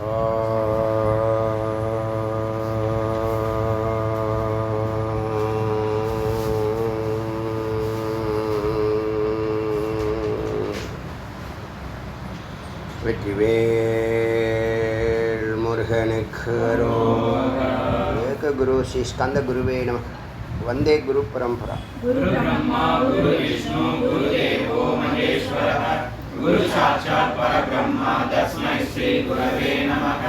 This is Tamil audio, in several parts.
வெற்றிவேல் முருகனுக்கு ஏக குரு ஸ்ரீ ஸ்கந்த குருவே நம. வந்தே குரு பரம்பரா. குரு பிரம்மா குரு விஷ்ணு குரு தேவோ மகேஸ்வரः குரு சாட்சாத் பரபிரம்மா தஸ்மை ஸ்ரீ குரவே நமः.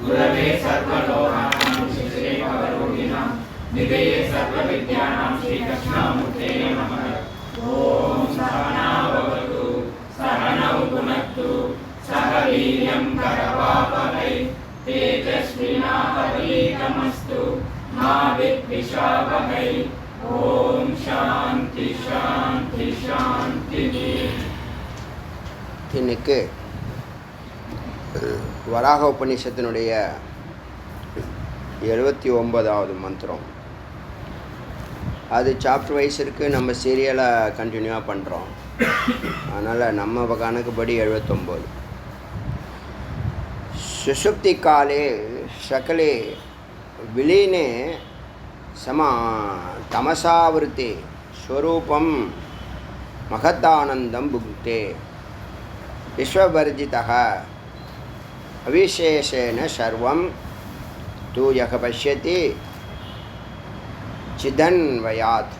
குரவே சர்வலோகானாம் ஸ்ரீ பவரோகிணாம் நிதயே சர்வவித்யானாம் ஸ்ரீ கிருஷ்ணமூர்த்தே நமः. ஓம் சகனா பவது சகனௌ புனக்து சக வீர்யம் கரவாவஹை தேஜஸ்வினாவதீதமஸ்து மா வித்விஷாவஹை. ஓம் சாந்தி சாந்தி சாந்தி. இன்னைக்கு வராக உபநிஷத்தினுடைய 79வது மந்திரம். அது சாப்டர் வைஸ் இருக்குது. நம்ம சீரியலாக கண்டினியூவாக பண்ணுறோம். அதனால் நம்ம கணக்குப்படி 79. சுஷுப்தி காலே சகலே விலீனே சமா தமசாவிருத்தே ஸ்வரூபம் மகத்தானந்தம் புக்தே விஸ்வவர்ஜிதः அவிசேஷேன சர்வம் தூ யக பஷ்யதி சிதன்வயாத்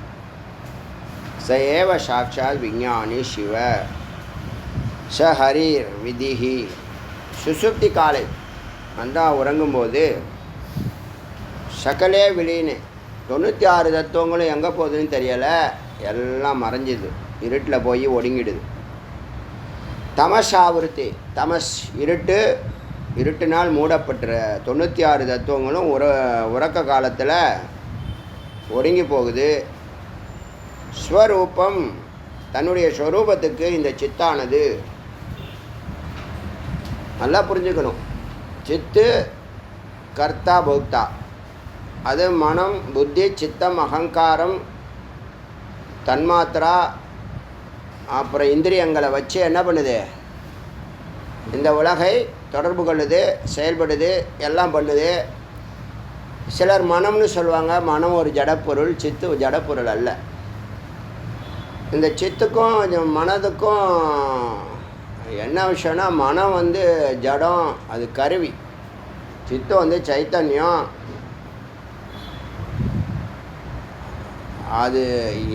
ச ஏவ சாட்சாத் விஞ்ஞானி சிவ ச ஹரிர் விதிஹி. சுசுப்தி காலை அந்த உறங்கும்போது சகலே விலீனு 96 தத்துவங்களும் எங்கே போகுதுன்னு தெரியலை, எல்லாம் மறைஞ்சிது, இருட்டில் போய் ஒடுங்கிடுது. தமசாவிருத்தி தமஸ் இருட்டுனால் மூடப்பட்டுற 96 தத்துவங்களும் உறக்க காலத்தில் ஒடுங்கி போகுது. ஸ்வரூபம் தன்னுடைய ஸ்வரூபத்துக்கு இந்த சித்தானது நல்லா புரிஞ்சுக்கணும். சித்து கர்த்தா போக்தா, அது மனம் புத்தி சித்தம் அகங்காரம் தன்மாத்திரா அப்புறம் இந்திரியங்களை வச்சு என்ன பண்ணுது, இந்த உலகை தொடர்பு கொள்ளுது, செயல்படுது, எல்லாம் பண்ணுது. சிலர் மனம்னு சொல்லுவாங்க. மனம் ஒரு ஜடப்பொருள், சித்து ஜடப்பொருள் அல்ல. இந்த சித்துக்கும் மனதுக்கும் என்ன விஷயம்னா, மனம் வந்து ஜடம், அது கருவி. சித்து வந்து சைத்தன்யம், அது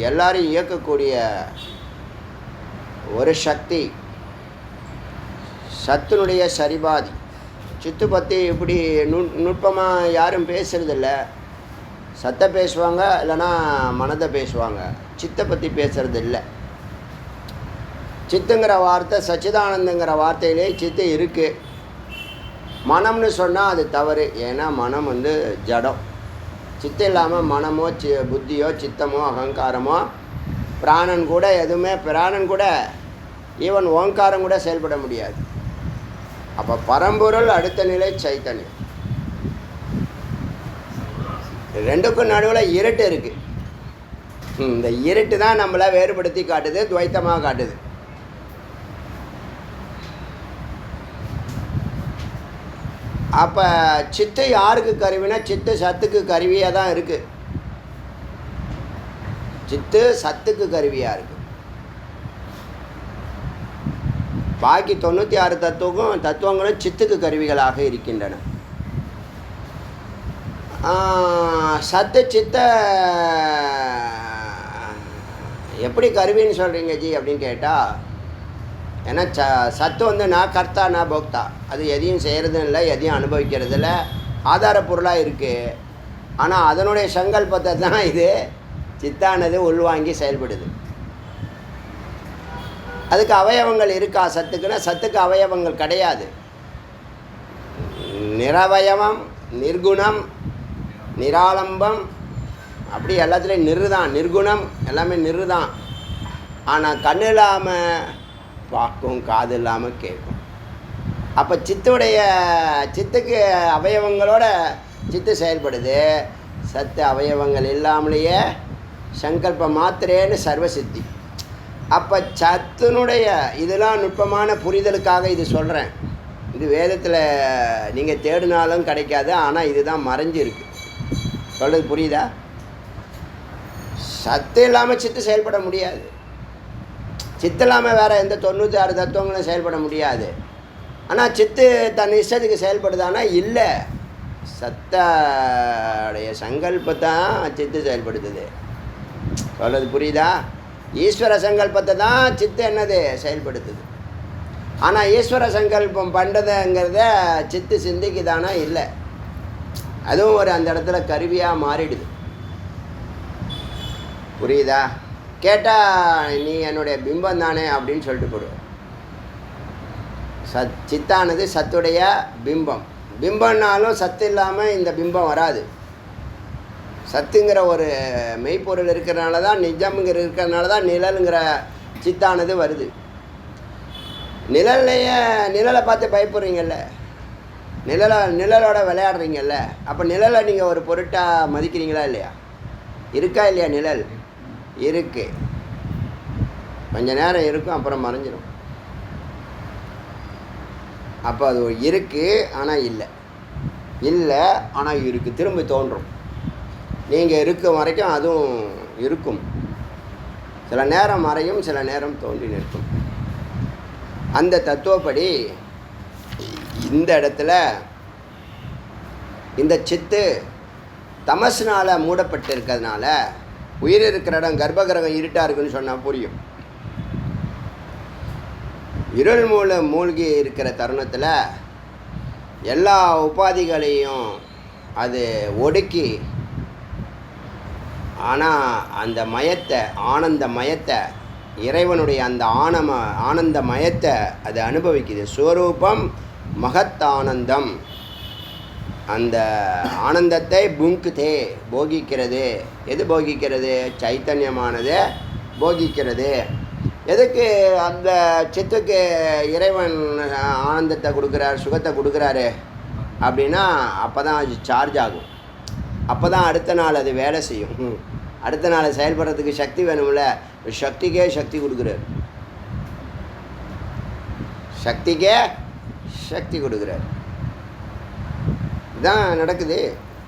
எல்லாரையும் இயக்கக்கூடிய ஒரு சக்தி, சத்தினுடைய சரிபாதி. சித்து பற்றி இப்படி நுட்பமாக யாரும் பேசுறதில்ல. சத்தை பேசுவாங்க, இல்லைன்னா மனதை பேசுவாங்க, சித்தை பற்றி பேசுறது இல்லை. சித்துங்கிற வார்த்தை சச்சிதானந்தங்கிற வார்த்தையிலே சித்து இருக்குது. மனம்னு சொன்னால் அது தவறு. ஏன்னா மனம் வந்து ஜடம். சித்து இல்லாமல் மனமோ புத்தியோ சித்தமோ அகங்காரமோ பிராணன் கூட எதுவுமே, பிராணன் கூட ஈவன் ஓங்காரம் கூட செயல்பட முடியாது. அப்போ பரம்பொருள் அடுத்த நிலை சைத்தன்யம். ரெண்டுக்கும் நடுவில் இருட்டு இருக்குது. இந்த இருட்டு தான் நம்மளை வேறுபடுத்தி காட்டுது, துவைத்தமாக காட்டுது. அப்போ சித்து யாருக்கு கருவினா, சித்து சத்துக்கு கருவியாக தான் இருக்குது. சித்து சத்துக்கு கருவியாக இருக்குது. பாக்கி 96 தத்துவங்களும் சித்துக்கு கருவிகளாக இருக்கின்றன. சத்து சித்த எப்படி கருவின்னு சொல்கிறீங்க ஜி அப்படின்னு கேட்டால், ஏன்னா சத்து வந்து நான் கர்த்தா நான் போக்தா, அது எதையும் செய்கிறதும் இல்லை, எதையும் அனுபவிக்கிறது இல்லை, ஆதார பொருளாக இருக்குது. ஆனால் அதனுடைய சங்கல்பத்தை தான் இது சித்தானது உள்வாங்கி செயல்படுது. அதுக்கு அவயவங்கள் இருக்கா சத்துக்குன்னா, சத்துக்கு அவயவங்கள் கிடையாது. நிரவயவம், நிர்குணம், நிராலம்பம், அப்படி எல்லாத்துலேயும் நிறுதான். நிர்குணம் எல்லாமே நிறுதான். ஆனால் கண் இல்லாமல் பார்க்கும், காது இல்லாமல் கேட்கும். அப்போ சித்துக்கு அவயவங்களோட சித்து செயல்படுது. சத்து அவயவங்கள் இல்லாமலேயே சங்கல்ப மாத்திரேன்னு சர்வசித்தி. அப்போ சத்தினுடைய இதெல்லாம் நுட்பமான புரிதலுக்காக இது சொல்கிறேன். இது வேதத்தில் நீங்கள் தேடினாலும் கிடைக்காது. ஆனால் இதுதான் மறைஞ்சிருக்கு. சொல்கிறது புரியுதா? சத்து இல்லாமல் சித்து செயல்பட முடியாது. சித்து இல்லாமல் வேறு எந்த 96 தத்துவங்களும் செயல்பட முடியாது. ஆனால் சித்து தன் இஷ்டத்துக்கு செயல்படுதானா? இல்லை. சத்தடைய சங்கல்பத்தான் சித்து செயல்படுத்துது. சொல்கிறது புரியுதா? ஈஸ்வர சங்கல்பத்தை தான் சித்து என்னது செயல்படுத்துது. ஆனால் ஈஸ்வர சங்கல்பம் பண்ணுறதுங்கிறத சித்து சிந்திக்குதானா? இல்லை. அதுவும் ஒரு அந்த இடத்துல கருவியாக மாறிடுது. புரியுதா? கேட்டால் நீ என்னுடைய பிம்பம் தானே அப்படின்னு சொல்லிட்டு போடுவோம். சித்தானது சத்துடைய பிம்பம். பிம்பம்னாலும் சத்து இல்லாமல் இந்த பிம்பம் வராது. சத்துங்கிற ஒரு மெய்ப்பொருள் இருக்கிறனால தான், நிஜம்ங்கிற இருக்கிறனால தான் நிழலுங்கிற சித்தானது வருது. நிழலை பார்த்து பயப்படுறீங்கல்ல, நிழலோட விளையாடுறீங்கல்ல, அப்போ நிழலை நீங்கள் ஒரு பொருட்டாக மதிக்கிறீங்களா இல்லையா? இருக்கா இல்லையா? நிழல் இருக்கு. கொஞ்ச நேரம் இருக்கும், அப்புறம் மறைஞ்சிடும். அப்போ அது இருக்குது, ஆனால் இல்லை ஆனால் இருக்குது. திரும்ப தோன்றும். நீங்கள் இருக்கும் வரைக்கும் அதுவும் இருக்கும். சில நேரம் மறையும், சில நேரம் தோன்றி நிற்கும். அந்த தத்துவப்படி இந்த இடத்துல இந்த சித்து தமசுனால் மூடப்பட்டு இருக்கிறதுனால உயிர் இருக்கிற இடம் கர்ப்பகிரகம் இருட்டாக இருக்குன்னு சொன்னால் புரியும். இருள் மூழ்கி இருக்கிற தருணத்தில் எல்லா உபாதிகளையும் அது ஒடுக்கி, ஆனால் அந்த மயத்தை, ஆனந்த மயத்தை, இறைவனுடைய அந்த ஆனந்த மயத்தை அது அனுபவிக்குது. ஸ்வரூபம் மகத் ஆனந்தம். அந்த ஆனந்தத்தை புங்குதே, போகிக்கிறது. எது போகிக்கிறது? சைத்தன்யமானது போகிக்கிறது. எதுக்கு அந்த சித்துக்கு இறைவன் ஆனந்தத்தை கொடுக்குறார், சுகத்தை கொடுக்குறாரு அப்படின்னா அப்போ தான் அது சார்ஜ் ஆகும். அப்போ தான் அடுத்த நாள் அது வேலை செய்யும். அடுத்த நாள் செயல்படுறதுக்கு சக்தி வேணும்ல. சக்திக்கே சக்தி கொடுக்குறார். சக்திக்கே சக்தி கொடுக்குறார். இதுதான் நடக்குது.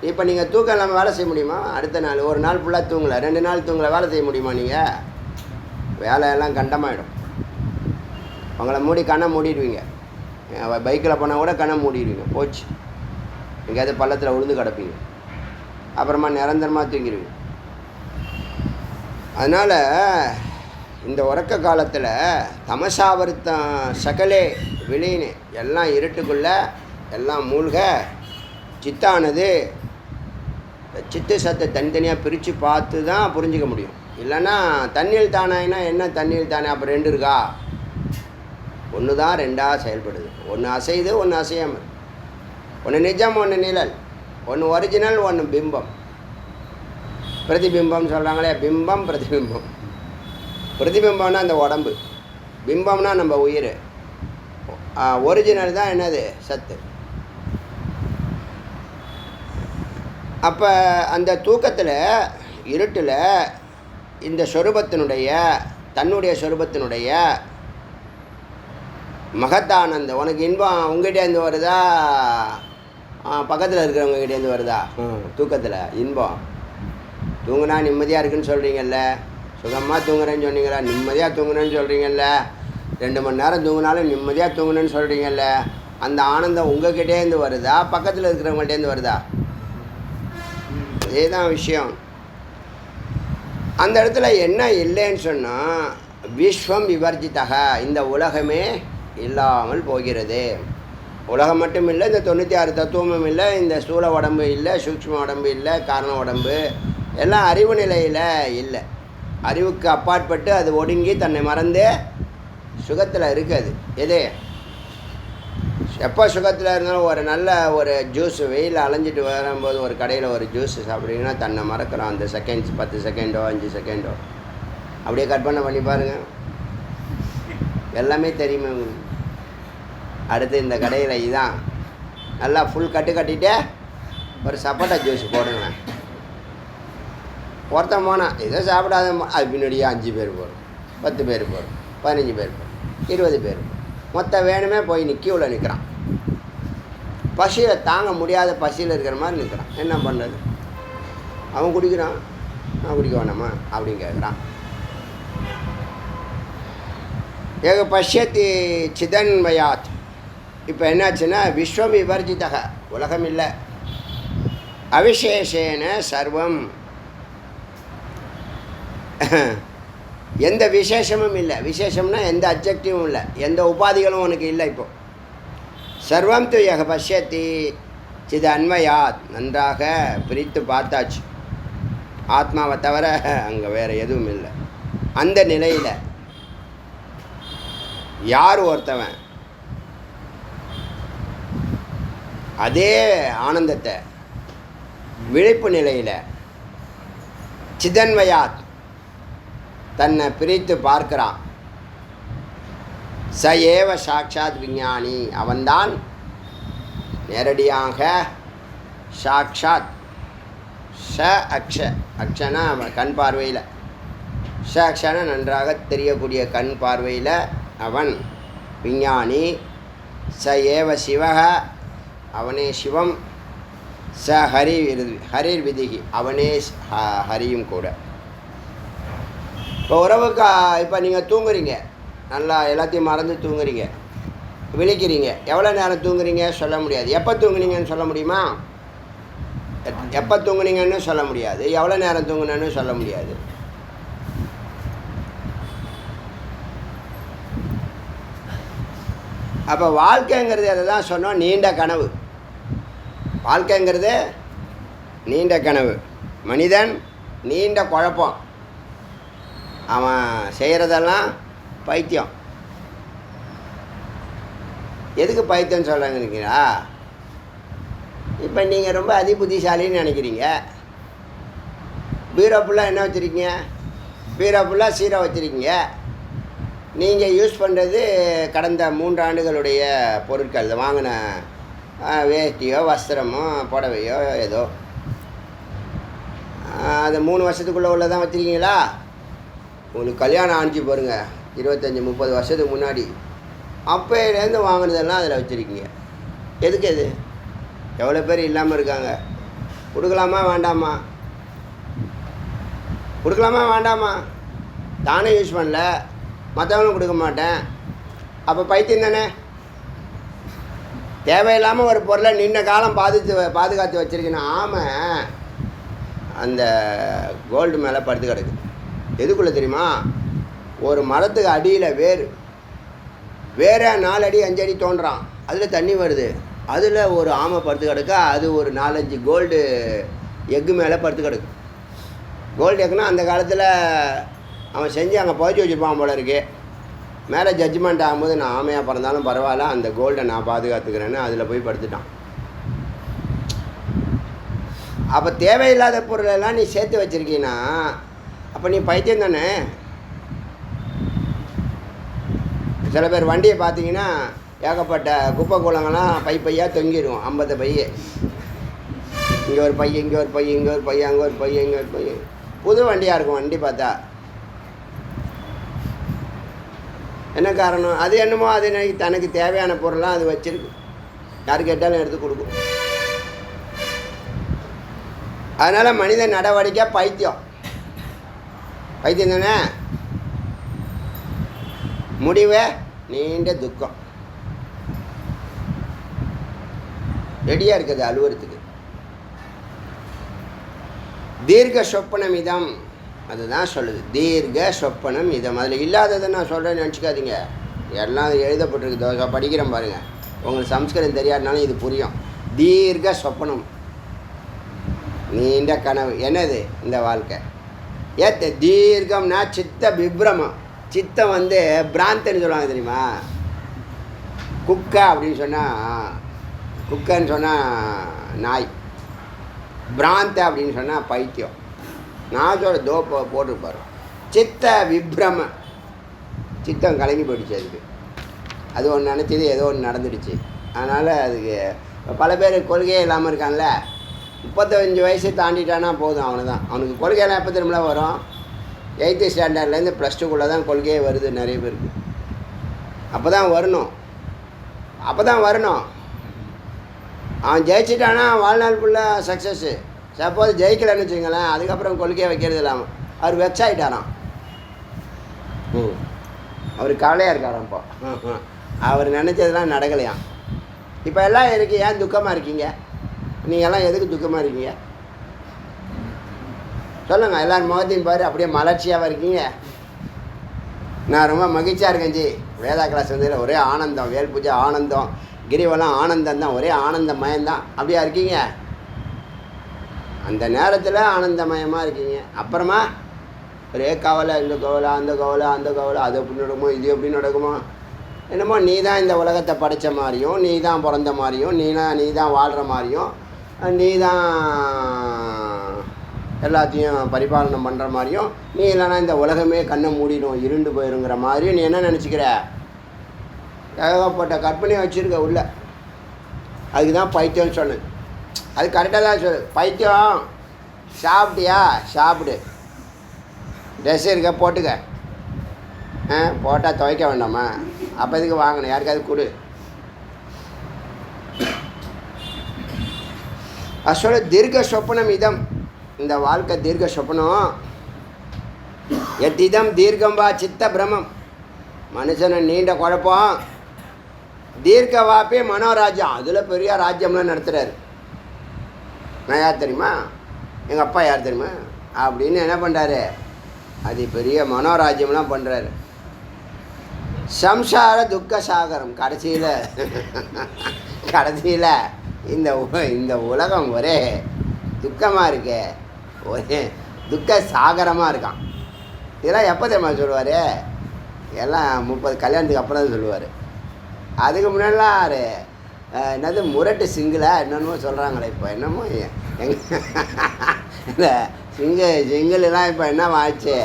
இப்போ நீங்கள் தூக்கம் இல்லாமல் வேலை செய்ய முடியுமா? அடுத்த நாள் ஒரு நாள் ஃபுல்லாக தூங்கலை, 2 நாள் தூங்கலை, வேலை செய்ய முடியுமா? நீங்கள் வேலையெல்லாம் கண்டமாயிடும். உங்களை மூடி கண்ணை மூடிடுவீங்க. பைக்கில் போனால் கூட கண்ணை மூடிடுவீங்க. போச்சு. எங்கேயாவது பள்ளத்தில் விழுந்து கிடப்பீங்க. அப்புறமா நிரந்தரமாக தூங்கிடுவீங்க. அதனால் இந்த உறக்க காலத்தில் தமசாவர்த்தம் சகலே வெளியினு எல்லாம் இருட்டுக்குள்ளே எல்லாம் மூழ்க சித்தானது சித்து சத்தை தனித்தனியாக பிரித்து பார்த்து தான் புரிஞ்சிக்க முடியும். இல்லைன்னா தண்ணீர் தானேனா என்ன? தண்ணீர் தானே அப்போ 2 இருக்கா? ஒன்று தான் 2ஆக செயல்படுது. ஒன்று அசையுது, ஒன்று அசையாமல். ஒன்று நிஜம், ஒன்று நிழல். ஒன்று ஒரிஜினல், ஒன்று பிம்பம். பிரதிபிம்பம்னு சொல்கிறாங்களே, பிம்பம் பிரதிபிம்பம். பிரதிபிம்பம்னா அந்த உடம்பு, பிம்பம்னா நம்ம உயிர். ஒரிஜினல் தான் என்னது? சத்து. அப்போ அந்த தூக்கத்தில் இருட்டில் இந்த சொரூபத்தினுடைய, தன்னுடைய சொரூபத்தினுடைய மகத்தானந்தம் உனக்கு இன்பம் உங்ககிட்டேருந்து வருதா, பக்கத்தில் இருக்கிறவங்ககிட்டேருந்து வருதா? தூக்கத்தில் இன்பம். தூங்குனா நிம்மதியாக இருக்குன்னு சொல்கிறீங்கல்ல, சுகமாக தூங்குறேன்னு சொன்னீங்களா? நிம்மதியாக தூங்குறேன்னு சொல்கிறீங்கல்ல, 2 மணி நேரம் தூங்கினாலும் நிம்மதியாக தூங்குனேன்னு சொல்கிறீங்கல்ல, அந்த ஆனந்தம் உங்ககிட்டேருந்து வருதா, பக்கத்தில் இருக்கிறவங்கள்டேருந்து வருதா? இதே தான் விஷயம். அந்த இடத்துல என்ன இல்லைன்னு சொன்னால், விஸ்வம் விவர்ஜிதக, இந்த உலகமே இல்லாமல் போகிறது. உலகம் மட்டும் இல்லை, இந்த 96 தத்துவமும் இல்லை, இந்த ஸ்தூல உடம்பு இல்லை, சூக்ஷ்ம உடம்பு இல்லை, காரண உடம்பு எல்லாம் அறிவு நிலையில் இல்லை. அறிவுக்கு அப்பாற்பட்டு அது ஒடுங்கி தன்னை மறந்து சுகத்தில் இருக்குது. எது எப்போ சுகத்தில் இருந்தாலும் ஒரு நல்ல ஒரு ஜூஸ், வெயில் அலைஞ்சிட்டு வரும்போது ஒரு கடையில் ஒரு ஜூஸ் சாப்பிட்றீங்கன்னா தன்னை மறக்கிறோம். அந்த செகண்ட்ஸ் 10 செகண்டோ 5 செகண்டோ அப்படியே கற்பனை பண்ணி பாருங்கள், எல்லாமே தெரியுமே உங்களுக்கு. அடுத்து இந்த கடையில் இதான் நல்லா ஃபுல் கட்டிட்டு ஒரு சப்போட்டா ஜூஸ் போடுங்க. ஒருத்தன் போனால் ஏதோ சாப்பிடாத, அது பின்னாடியே 5 பேர் போகிறோம், 10 பேர் போகிறோம், 15 பேர் போகிறோம், 20 பேர். மொத்தம் வேணுமே போய் கியூவில் நிற்கிறான். பசியில் தாங்க முடியாத பசியில் இருக்கிற மாதிரி நிற்கிறான். என்ன பண்ணுறது? அவன் குடிக்கிறான், நான் குடிக்க வேணாமா அப்படின்னு கேட்குறான். ஏக பஷ்யத்தி சிதன்மயாத். இப்போ என்னாச்சுன்னா விஸ்வம் விவர்ஜிதக, உலகம் இல்லை, அவிசேஷேன சர்வம், எந்த விசேஷமும் இல்லை. விசேஷம்னா எந்த அப்ஜெக்டிவும் இல்லை, எந்த உபாதிகளும் உனக்கு இல்லை. இப்போ சர்வம் து யக பஷ்யத்தி சித அன்வயாத், நன்றாக பிரித்து பார்த்தாச்சு. ஆத்மாவை தவிர அங்கே வேறு எதுவும் இல்லை. அந்த நிலையில் யார் ஒருத்தவன் அதே ஆனந்தத்தை விழிப்பு நிலையில் சிதன்வயாத் தன்னை பிரித்து பார்க்கிறான், ச ஏவ சாட்சாத் விஞ்ஞானி, அவன்தான் நேரடியாக சாட்சாத், ஷ அக்ஷ, அக்ஷனா கண் பார்வையில், ஷ அக்ஷனா நன்றாக தெரியக்கூடிய கண் பார்வையில் அவன் விஞ்ஞானி. ச ஏவ சிவக, அவனே சிவம். ச ஹரிர் விதிகி, அவனே ஹரியும் கூட. இப்போ உறவுக்கு இப்போ நீங்கள் தூங்குறீங்க, நல்லா எல்லாத்தையும் மறந்து தூங்குறீங்க, விழிக்கிறீங்க. எவ்வளோ நேரம் தூங்குறீங்க சொல்ல முடியாது. எப்போ தூங்குனீங்கன்னு சொல்ல முடியுமா? எப்போ தூங்குனீங்கன்னு சொல்ல முடியாது. எவ்வளோ நேரம் தூங்குனேன்னு சொல்ல முடியாது. அப்போ வாழ்க்கைங்கிறது அதை தான் சொன்னோம், நீண்ட கனவு. வாழ்க்கைங்கிறது நீண்ட கனவு. மனிதன் நீண்ட குழப்பம், அவன் செய்கிறதெல்லாம் பைத்தியம். எதுக்கு பைத்தியம் சொல்கிறாங்கிறீங்களா? இப்போ நீங்கள் ரொம்ப அதிபுத்திசாலின்னு நினைக்கிறீங்க. பீரோ ஃபுல்லாக என்ன வச்சுருக்கீங்க? பீரோ ஃபுல்லாக சீரோ வச்சுருக்கீங்க. நீங்கள் யூஸ் பண்ணுறது கடந்த 3 ஆண்டுகளுடைய பொருட்கள், வாங்கின வேஷ்டியோ வஸ்திரமோ புடவையோ ஏதோ, அது 3 வருஷத்துக்குள்ளே உள்ளதான் வச்சுருக்கீங்களா? உங்களுக்கு கல்யாணம் ஆணிச்சு பாருங்கள், 25-30 வருஷத்துக்கு முன்னாடி அப்போலேருந்து வாங்கினதெல்லாம் அதில் வச்சுருக்கீங்க. எதுக்கு அது? எவ்வளோ பேர் இல்லாமல் இருக்காங்க. கொடுக்கலாமா வேண்டாமா? கொடுக்கலாமா வேண்டாமா? தானே யூஸ் பண்ணல, மற்றவங்களும் கொடுக்க மாட்டேன். அப்போ பைத்தியம் தானே. தேவையில்லாமல் ஒரு பொருளை நீண்ட காலம் பாதுகாத்து வச்சுருக்கேன்னா ஆமாம், அந்த கோல்டு மேலே படுத்து கிடக்கு. எதுக்குள்ளே தெரியுமா? ஒரு மரத்துக்கு அடியில் வேறு 4 அடி 5 அடி தோன்றான், அதில் தண்ணி வருது, அதில் ஒரு ஆமை படுத்து கிடக்க, அது ஒரு 4-5 கோல்டு எக்கு மேலே படுத்து கிடக்கு. கோல்டு எக்குன்னா அந்த காலத்தில் அவன் செஞ்சு அங்கே புதைச்சி வச்சுருப்பான் போல இருக்கு. மேலே ஜட்ஜ்மெண்ட் ஆகும்போது நான் ஆமையாக பிறந்தாலும் பரவாயில்ல, அந்த கோல்டை நான் பாதுகாத்துக்கிறேன்னு அதில் போய் படுத்துட்டான். அப்போ தேவையில்லாத பொருளெல்லாம் நீ சேர்த்து வச்சுருக்கீன்னா அப்போ நீ பைத்தியம் தானே. சில பேர் வண்டியை பார்த்தீங்கன்னா ஏகப்பட்ட குப்பை கூலங்கள்லாம் பையாக தொங்கிடும். 50 பை, இங்கே ஒரு பை, இங்கே ஒரு பை, இங்கே ஒரு பை, அங்கே ஒரு பை, இங்கே ஒரு பை. புது வண்டியாக இருக்கும் வண்டி பார்த்தா. என்ன காரணம்? அது என்னமோ அது தனக்கு தேவையான பொருளாக அது வச்சிருக்கு, யார் கேட்டாலும் எடுத்து கொடுக்கும். அதனால் மனித நடவடிக்கை பைத்தியம். பைத்தியம் தானே. முடிவே நீண்ட துக்கம். ரெடியாக இருக்குது அலுவலகத்துக்கு. தீர்க்க சொப்பனம் இதம், அதுதான் சொல்லுது. தீர்க்க சொப்பனம் இதம். அதில் இல்லாததை நான் சொல்கிறேன்னு நினச்சிக்காதீங்க. எல்லாம் எழுதப்பட்டிருக்கு, படிக்கிறேன் பாருங்கள். உங்களுக்கு சம்ஸ்கிருதம் தெரியாதுனாலும் இது புரியும். தீர்க்க சொப்பனம், நீண்ட கனவு. என்னது இந்த வாழ்க்கை? ஏத்த தீர்க்கம்னா சித்த விப்ரமம். சித்தம் பிராந்தன்னு சொல்லுவாங்க தெரியுமா? குக்கா அப்படின்னு சொன்னால், குக்கன்னு சொன்னால் நாய், பிராந்த அப்படின்னு சொன்னால் பைத்தியம். நான் சொல்ல தோப்பை போட்டுருப்பார். சித்த விப்ரம, சித்தம் கலங்கி போயிடுச்சு. அதுக்கு அது ஒன்று நினச்சது ஏதோ ஒன்று நடந்துடுச்சு. அதனால் அதுக்கு பல பேர் கொள்கையே இல்லாமல் இருக்கான்ல. 35 வயசு தாண்டிட்டானா போதும், அவனு தான். அவனுக்கு கொள்கையெல்லாம் எப்போ திரும்ப வரும்? 8th ஸ்டாண்டர்ட்லேருந்து +2 தான் கொள்கையே வருது நிறைய பேருக்கு. அப்போ தான் வரணும். அவன் ஜெயிச்சிட்டானா வாழ்நாள் ஃபுல்லாக சக்ஸஸ்ஸு. சப்போஸ் ஜெயிக்கலைன்னு வச்சுங்களேன், அதுக்கப்புறம் கொள்கையை வைக்கிறது இல்லாமல் அவர் வெக்ஸ் ஆகிட்டாராம். அவர் கவலையாக இருக்காராம். இப்போ அவர் நினச்சதெல்லாம் நடக்கலையாம். இப்போ எல்லாம் இருக்கு, ஏன் துக்கமாக இருக்கீங்க? நீங்கள்லாம் எதுக்கு துக்கமாக இருக்கீங்க சொல்லுங்கள். எல்லோரும் முகத்தையும் பாரு, அப்படியே மலர்ச்சியாக இருக்கீங்க. நான் ரொம்ப மகிழ்ச்சியாக இருக்கேன் ஜி. வேதா கிளாஸ் வந்ததில் ஒரே ஆனந்தம், வேல் பூஜை ஆனந்தம், கிரிவலம் ஆனந்தம் தான், ஒரே ஆனந்தமயம்தான். அப்படியா இருக்கீங்க? அந்த நேரத்தில் ஆனந்தமயமாக இருக்கீங்க. அப்புறமா ஒரே கவலை, இந்த கவலை அந்த கவலை அந்த கவலை, அது எப்படி நடக்குமோ இது எப்படி நடக்குமோ, என்னமோ நீ தான் இந்த உலகத்தை படைத்த மாதிரியும், நீ தான் பிறந்த மாதிரியும், நீ தான் வாழ்கிற மாதிரியும், நீ தான் எல்லாத்தையும் பரிபாலனம் பண்ணுற மாதிரியும், நீ இல்லைனா இந்த உலகமே கண்ணை மூடிடும், இருண்டு போயிருங்கிற மாதிரியும் நீ என்ன நினச்சிக்கிற? ஏகப்பட்ட கற்பனையை வச்சுருக்க உள்ள. அதுக்கு தான் பைத்தியம்னு சொன்னேன். அது கரெக்டாக தான் சொல்லு. பைத்தியம் சாப்பிட்டியா? சாப்பிடு. ட்ரெஸ் இருக்க போட்டுக்க. போட்டால் துவைக்க வேண்டாமா? அப்போ இதுக்கு வாங்கணும், யாருக்காவது கொடு. அது சொல்ல தீர்க்க சொப்பனம் இதம், இந்த வாழ்க்கை தீர்க்க சொப்பனம். எத்திதம் தீர்க்கம்பா சித்த பிரமம், மனுஷனை நீண்ட குழப்பம். தீர்க்க வாப்பே மனோராஜ்யம், அதில் பெரிய ராஜ்யம்லாம் நடத்துகிறாரு. நான் யார் தெரியுமா? எங்கள் அப்பா யார் தெரியுமா அப்படின்னு என்ன பண்ணுறாரு? அது பெரிய மனோராஜ்யம்லாம் பண்ணுறாரு. சம்சார துக்க சாகரம். கடைசியில் இந்த உலகம் ஒரே துக்கமாக இருக்கே, ஒரே துக்க சாகரமாக இருக்கான். இதெல்லாம் எப்போ தெரியுமா சொல்லுவார்? எல்லாம் 30 கல்யாணத்துக்கு அப்புறம் தான் சொல்லுவார். அதுக்கு முன்னாடிலாம் என்னது முரட்டு சிங்கிளா என்னென்னமோ சொல்கிறாங்களே. இப்போ என்னமோ இந்த சிங்கிள்லாம் இப்போ என்ன ஆச்சு?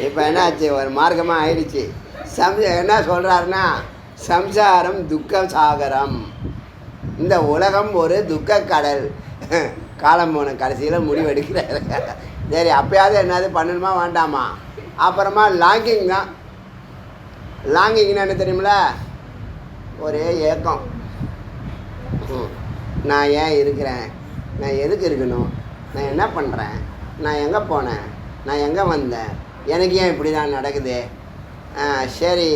இப்போ என்ன ஆச்சு? ஒரு மார்க்கமாக ஆயிடுச்சு. என்ன சொல்கிறாருன்னா, சம்சாரம் துக்க சாகரம், இந்த உலகம் ஒரு துக்க கடல். காலம் போன கடைசியில் முடிவெடுக்கிறாரு. சரி, அப்போயாவது என்னது பண்ணணுமா வேண்டாமா? அப்புறமா லாங்கிங் தான். லாங்கிங்னா என்ன தெரியுமில? ஒரே ஏக்கம். நான் ஏன் இருக்கிறேன்? நான் எதுக்கு இருக்கணும்? நான் என்ன பண்ணுறேன்? நான் எங்கே போனேன்? நான் எங்கே வந்தேன்? எனக்கு ஏன் இப்படி தான் நடக்குது? சரி,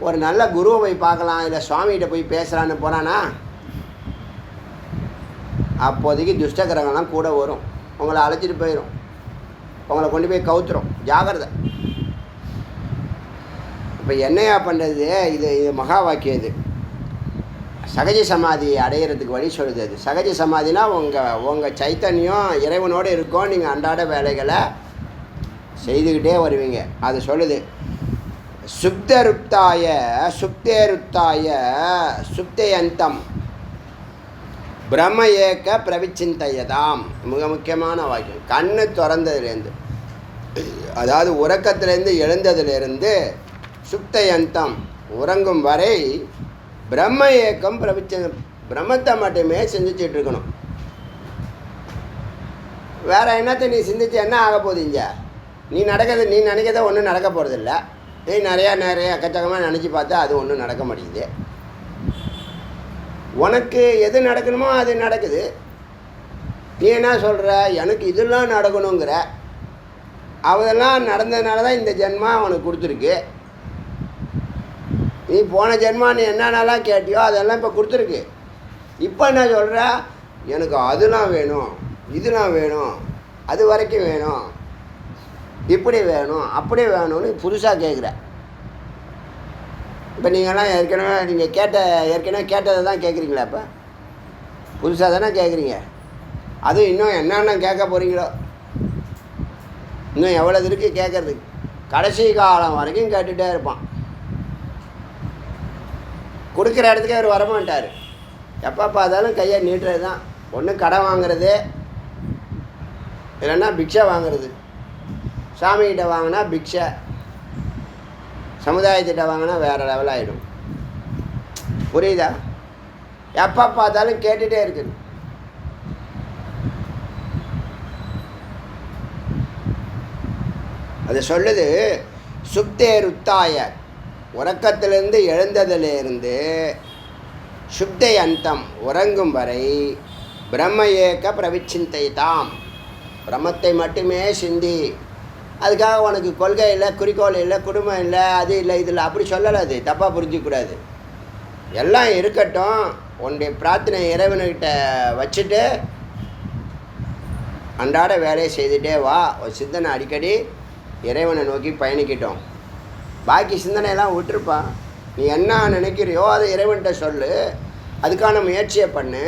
ஒரு நல்ல குருவை போய் பார்க்கலாம், இல்லை சுவாமிகிட்ட போய் பேசலான்னு போனானா, அப்போதைக்கு துஷ்டகிரகம்லாம் கூட வரும், உங்களை அழைச்சிட்டு போயிடும், உங்களை கொண்டு போய் கவுத்துரும். ஜாகிரதை. இப்போ என்னையா பண்ணுறது? இது மகா வாக்கியம். இது சகஜ சமாதி அடையிறதுக்கு வழி சொல்லுது. அது சகஜ சமாதினா உங்கள் சைத்தன்யம் இறைவனோடு இருக்கும், நீங்கள் அன்றாட வேலைகளை செய்துக்கிட்டே வருவீங்க. அது சொல்லுது. சுப்தருப்தாய சுப்தேருத்தாய சுப்தயந்தம் பிரம்ம ஏக்க பிரவிச்சிந்தையதாம். மிக முக்கியமான வாக்கியம். கண்ணு திறந்ததுலேருந்து, அதாவது உறக்கத்திலேருந்து எழுந்ததுலேருந்து, சுப்தயந்தம் உறங்கும் வரை பிரம்ம ஏக்கம் பிரம்மத்தை மட்டுமே சிந்திச்சுட்டு இருக்கணும். வேறு என்னத்தை நீ சிந்திச்சு என்ன ஆக போகுதுங்க? நீ நினைக்கிறத ஒன்றும் நடக்க போகிறதில்ல. நீ நிறையா எக்கச்சக்கமாக நினச்சி பார்த்தா அது ஒன்றும் நடக்க மாட்டேங்குது. உனக்கு எது நடக்கணுமோ அது நடக்குது. நீ என்ன சொல்கிற? எனக்கு இதெல்லாம் நடக்கணுங்கிற. அதெல்லாம் நடந்ததுனால தான் இந்த ஜென்மா உனக்கு கொடுத்துருக்கு. நீ போன ஜென்மா நீ என்னென்னலாம் கேட்டியோ அதெல்லாம் இப்போ கொடுத்துருக்கு. இப்போ என்ன சொல்கிற? எனக்கு அதெல்லாம் வேணும், இதெல்லாம் வேணும், அது வரைக்கும் வேணும், இப்படி வேணும், அப்படி வேணும்னு புதுசாக கேட்குற. இப்போ நீங்கள்லாம் ஏற்கனவே கேட்டதை தான் கேட்குறீங்களா? இப்போ புதுசாக தானே கேட்குறீங்க. அதுவும் இன்னும் என்னென்ன கேட்க போகிறீங்களோ, இன்னும் எவ்வளோ இருக்குது கேட்குறதுக்கு. கடைசி காலம் வரைக்கும் கேட்டுகிட்டே இருப்பான். கொடுக்குற இடத்துக்கே அவர் வரமாட்டார். எப்போ பார்த்தாலும் கையை நீட்டுறது தான். ஒன்று கடன் வாங்கிறது, இல்லைன்னா பிக்ஷை வாங்கிறது. சாமிகிட்ட வாங்கினா பிக்ஷை, சமுதாயத்திட்ட வாங்கினா வேறு லெவல் ஆகிடும். புரியுதா? எப்போ பார்த்தாலும் கேட்டுகிட்டே இருக்குது. அது சொல்லுது. சுப்தேருத்தாய உறக்கத்திலேருந்து எழுந்ததுலேருந்து சுப்தை அந்தம் உறங்கும் வரை பிரம்ம ஏக பிரவிச்சிந்தை தாம், பிரம்மத்தை மட்டுமே சிந்தி. அதுக்காக உனக்கு கொள்கை இல்லை, குறிக்கோள் இல்லை, குடும்பம் இல்லை, அது இல்லை, இது இல்லை, அப்படி சொல்லலை. அது தப்பாக புரிஞ்சிக்கூடாது. எல்லாம் இருக்கட்டும், உன்னுடைய பிரார்த்தனை இறைவன்கிட்ட வச்சுட்டு அன்றாட வேலையை செய்துகிட்டே வா. ஒரு சிந்தனை அடிக்கடி இறைவனை நோக்கி பயணிக்கிட்டோம். பாக்கி சிந்தனையெல்லாம் விட்டுருப்பான். நீ என்ன நினைக்கிறியோ அதை இறைவன்கிட்ட சொல்லு, அதுக்கான முயற்சியை பண்ணு.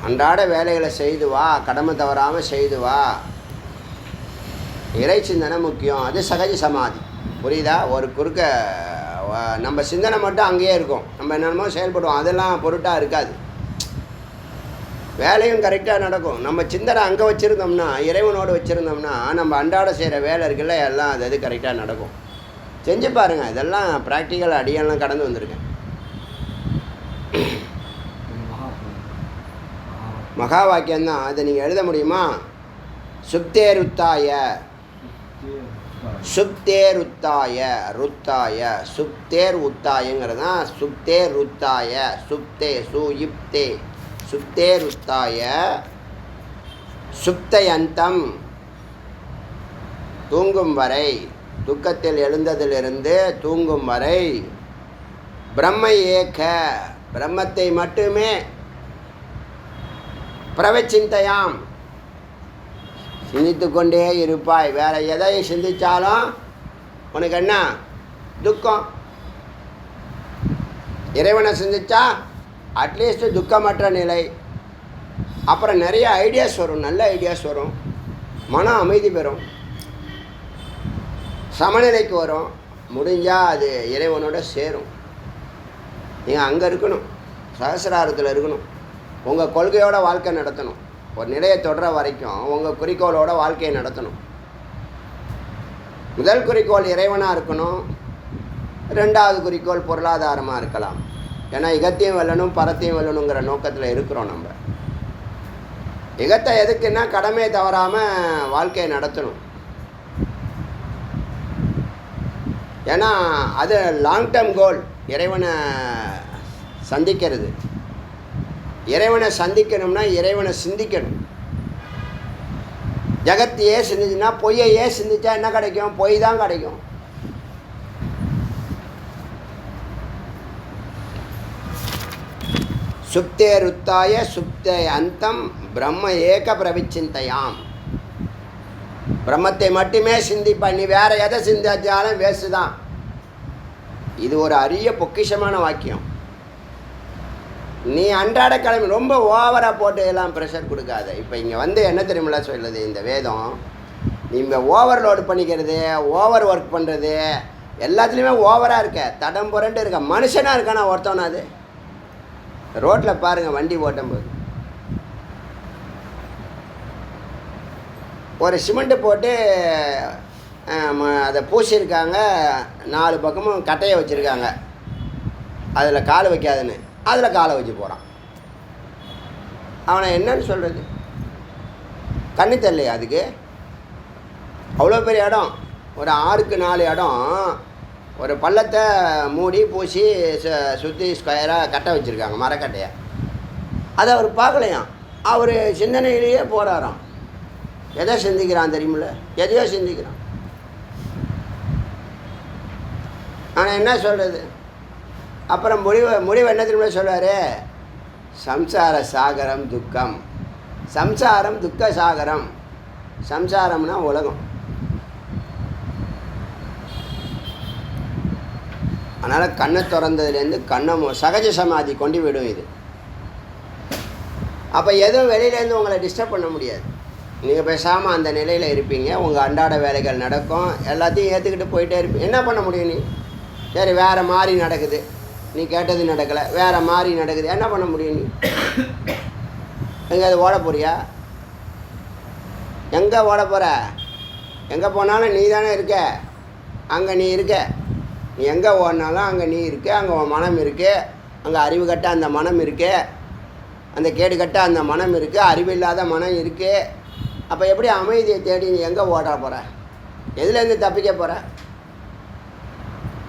அன்றாட வேலைகளை செய்து வா, கடமை தவறாமல் செய்து வா. இறை சிந்தனை முக்கியம். அது சகஜ சமாதி. புரியுதா? ஒரு குறுக்க நம்ம சிந்தனை மட்டும் அங்கேயே இருக்கும், நம்ம என்னென்னமோ செயல்படுவோம், அதெல்லாம் பொருட்டாக இருக்காது. வேலையும் கரெக்டாக நடக்கும். நம்ம சிந்தனை அங்கே வச்சுருந்தோம்னா, இறைவனோடு வச்சுருந்தோம்னா, நம்ம அன்றாட செய்கிற வேலை இருக்குல்ல, எல்லாம் அது கரெக்டாக நடக்கும். செஞ்சு பாருங்கள். இதெல்லாம் ப்ராக்டிக்கல் அடியெல்லாம் கடந்து வந்திருக்கேன். மகா வாக்கியம்தான். அதை நீங்கள் எழுத முடியுமா? சுப்தேருத்தாய, சுப்தேருத்தாய, ருத்தாய, சுப்தேர் உத்தாயங்கிறது தான் சுப்தேர் ருத்தாய. சுப்தே சுயுப்தே, சுப்தேருத்தாய சுப்தயந்தம், தூங்கும் வரை, துக்கத்தில் எழுந்ததிலிருந்து தூங்கும் வரை, பிரம்ம ஏக, பிரம்மத்தை மட்டுமே, பிரவச்சிந்தையாம், சிந்தித்து கொண்டே இருப்பாய். வேறு எதை சிந்தித்தாலும் உனக்கு என்ன துக்கம். இறைவனை சிந்திச்சா அட்லீஸ்ட் துக்கமற்ற நிலை. அப்புறம் நிறைய ஐடியாஸ் வரும், நல்ல ஐடியாஸ் வரும், மனம் அமைதி பெறும், சமநிலைக்கு வரும். முடிஞ்சால் அது இறைவனோட சேரும். நீங்கள் அங்கே இருக்கணும், சகசிராரத்தில் இருக்கணும். உங்கள் கொள்கையோட வாழ்க்கை நடத்தணும். ஒரு நிலையை தொடர வரைக்கும் உங்கள் குறிக்கோளோட வாழ்க்கையை நடத்தணும். முதல் குறிக்கோள் இறைவனாக இருக்கணும். ரெண்டாவது குறிக்கோள் பொருளாதாரமாக இருக்கலாம். ஏன்னா இகத்தையும் வெல்லணும், பரத்தையும் வெல்லணுங்கிற நோக்கத்தில் இருக்கிறோம். நம்ம இகத்தை எதுக்குன்னா கடமையை தவறாமல் வாழ்க்கையை நடத்தணும். ஏன்னா அது லாங் டேர்ம் கோல். இறைவனை சந்திக்கிறது. இறைவனை சந்திக்கணும்னா இறைவனை சிந்திக்கணும். ஜகத்தையே சிந்திச்சுன்னா, பொய்யையே சிந்திச்சா என்ன கிடைக்கும்? பொய் தான் கிடைக்கும். சுப்தே ருத்தாய சுப்தே அந்தம் பிரம்ம ஏக பிரவிச்சிந்தையாம், பிரம்மத்தை மட்டுமே சிந்திப்பா. நீ வேற எதை சிந்திச்சாலும் வேஸ்ட் தான். இது ஒரு அரிய பொக்கிஷமான வாக்கியம். நீ அன்றாட கிழமை ரொம்ப ஓவராக போட்டு எல்லாம் ப்ரெஷர் கொடுக்காத. இப்போ இங்கே வந்து என்ன தெரியுமில்ல சொல்லுது இந்த வேதம், நீங்கள் ஓவர்லோடு பண்ணிக்கிறது, ஓவர் ஒர்க் பண்ணுறது, எல்லாத்துலேயுமே ஓவராக இருக்க, தடம் புரண்டு இருக்க. மனுஷனாக இருக்கானா ஒருத்தவனா? அது ரோட்டில் பாருங்கள், வண்டி ஓட்டும்போது ஒரு சிமெண்ட்டு போட்டு அதை பூசியிருக்காங்க, 4 பக்கமும் கட்டையை வச்சுருக்காங்க, அதில் கால் வைக்காதுன்னு, அதில் காலை வச்சு போகிறான். அவனை என்னன்னு சொல்கிறது? கண்ணு தெரியலையா அதுக்கு? அவ்வளோ பெரிய இடம், ஒரு 6க்கு 4 இடம், ஒரு பள்ளத்தை மூடி பூசி சுற்றி ஸ்கொயராக கட்டை வச்சுருக்காங்க, மரக்கட்டையை. அதை அவர் பார்க்கலையாம். அவர் சிந்தனையிலேயே போகிறாராம். எதை சிந்திக்கிறான் தெரியுமில்ல? எதையோ சிந்திக்கிறான். ஆனால் என்ன சொல்கிறது? அப்புறம் முடிவு என்ன தெரியுமா சொல்வார்? சம்சார சாகரம் துக்கம். சம்சாரம் துக்க சாகரம். சம்சாரம்னா உலகம். அதனால் கண்ணை திறந்ததுலேருந்து கண்ணை சகஜ சமாதி கொண்டு விடும் இது. அப்போ எதுவும் வெளியிலேருந்து உங்களை டிஸ்டர்ப் பண்ண முடியாது. நீங்கள் பேசாமல் அந்த நிலையில் இருப்பீங்க. உங்கள் அன்றாட வேலைகள் நடக்கும், எல்லாத்தையும் ஏற்றுக்கிட்டு போயிட்டே இருப்பீங்க. என்ன பண்ண முடியும்? நீ சரி வேறு மாதிரி நடக்குது, நீ கேட்டது நடக்கலை, வேறு மாதிரி நடக்குது, என்ன பண்ண முடியும்? நீ எங்கேயாவது ஓட போறியா? எங்கே ஓட போகிற? எங்கே போனாலும் நீ தானே இருக்க. அங்கே நீ இருக்க. நீ எங்கே ஓடினாலும் அங்கே நீ இருக்க. அங்கே உன் மனம் இருக்குது. அங்கே அறிவு கட்ட அந்த மனம் இருக்குது. அந்த கேடு கட்ட அந்த மனம் இருக்குது. அறிவில்லாத மனம் இருக்குது. அப்போ எப்படி அமைதியை தேடி நீ எங்கே ஓட போகிற? எதுலேருந்து தப்பிக்க போகிற?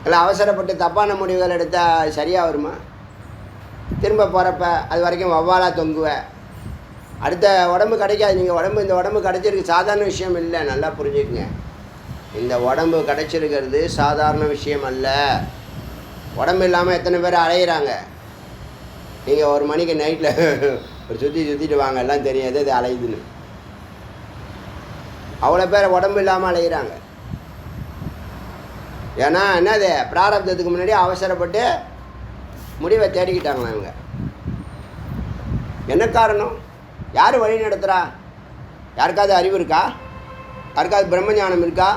இல்லை அவசரப்பட்டு தப்பான முடிவுகள் எடுத்தால் சரியாக வருமா? திரும்ப போகிறப்ப அது வரைக்கும் வவ்வாலாக தொங்குவேன். அடுத்த உடம்பு கிடைக்காது. நீங்கள் இந்த உடம்பு கிடைச்சிருக்கு சாதாரண விஷயம் இல்லை, நல்லா புரிஞ்சுக்குங்க. இந்த உடம்பு கிடைச்சிருக்கிறது சாதாரண விஷயம் அல்ல. உடம்பு இல்லாமல் எத்தனை பேர் அலையிறாங்க. நீங்கள் 1 மணிக்கு நைட்டில் ஒரு சுற்றிட்டு வாங்க, எல்லாம் தெரியாது அது அலையுதுன்னு. அவ்வளோ பேர் உடம்பு இல்லாமல் அலையிறாங்க. ஏன்னா என்னது, பிராரப்தத்துக்கு முன்னாடி அவசரப்பட்டு முடிவை தேடிக்கிட்டாங்களா இவங்க. என்ன காரணம்? யார் வழி நடத்துகிறா? யாருக்காவது அறிவு இருக்கா? யாருக்காவது பிரம்மஞானம் இருக்கா?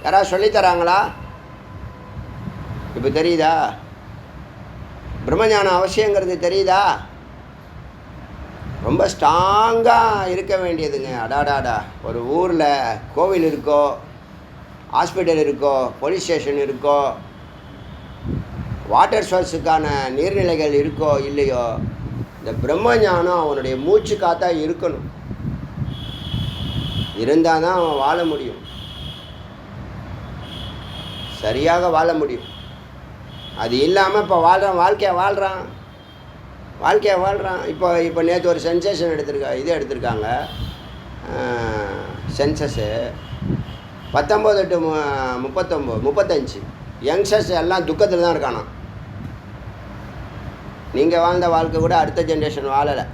யாராவது சொல்லித்தராங்களா? இப்போ தெரியுதா? பிரம்மஞானம் அவசியங்கிறது தெரியுதா? ரொம்ப ஸ்ட்ராங்காக இருக்க வேண்டியதுங்க. அடாடாடா, ஒரு ஊரில் கோவில் இருக்கோ, ஹாஸ்பிட்டல் இருக்கோ, போலீஸ் ஸ்டேஷன் இருக்கோ, வாட்டர் சோர்ஸுக்கான நீர்நிலைகள் இருக்கோ இல்லையோ, இந்த பிரம்மஞானம் அவனுடைய மூச்சு காத்தா இருக்கணும். இருந்தால் தான் அவன் வாழ முடியும், சரியாக வாழ முடியும். அது இல்லாமல் இப்போ வாழ்க்கையை வாழ்கிறான். இப்போ நேற்று ஒரு சென்சேஷன் எடுத்திருக்காங்க சென்சஸ்ஸு 19 to 35 யங்ஸ்டர்ஸ் எல்லாம் துக்கத்தில் தான் இருக்கானா. நீங்கள் வாழ்ந்த வாழ்க்கை கூட அடுத்த ஜென்ரேஷன் வாழலை.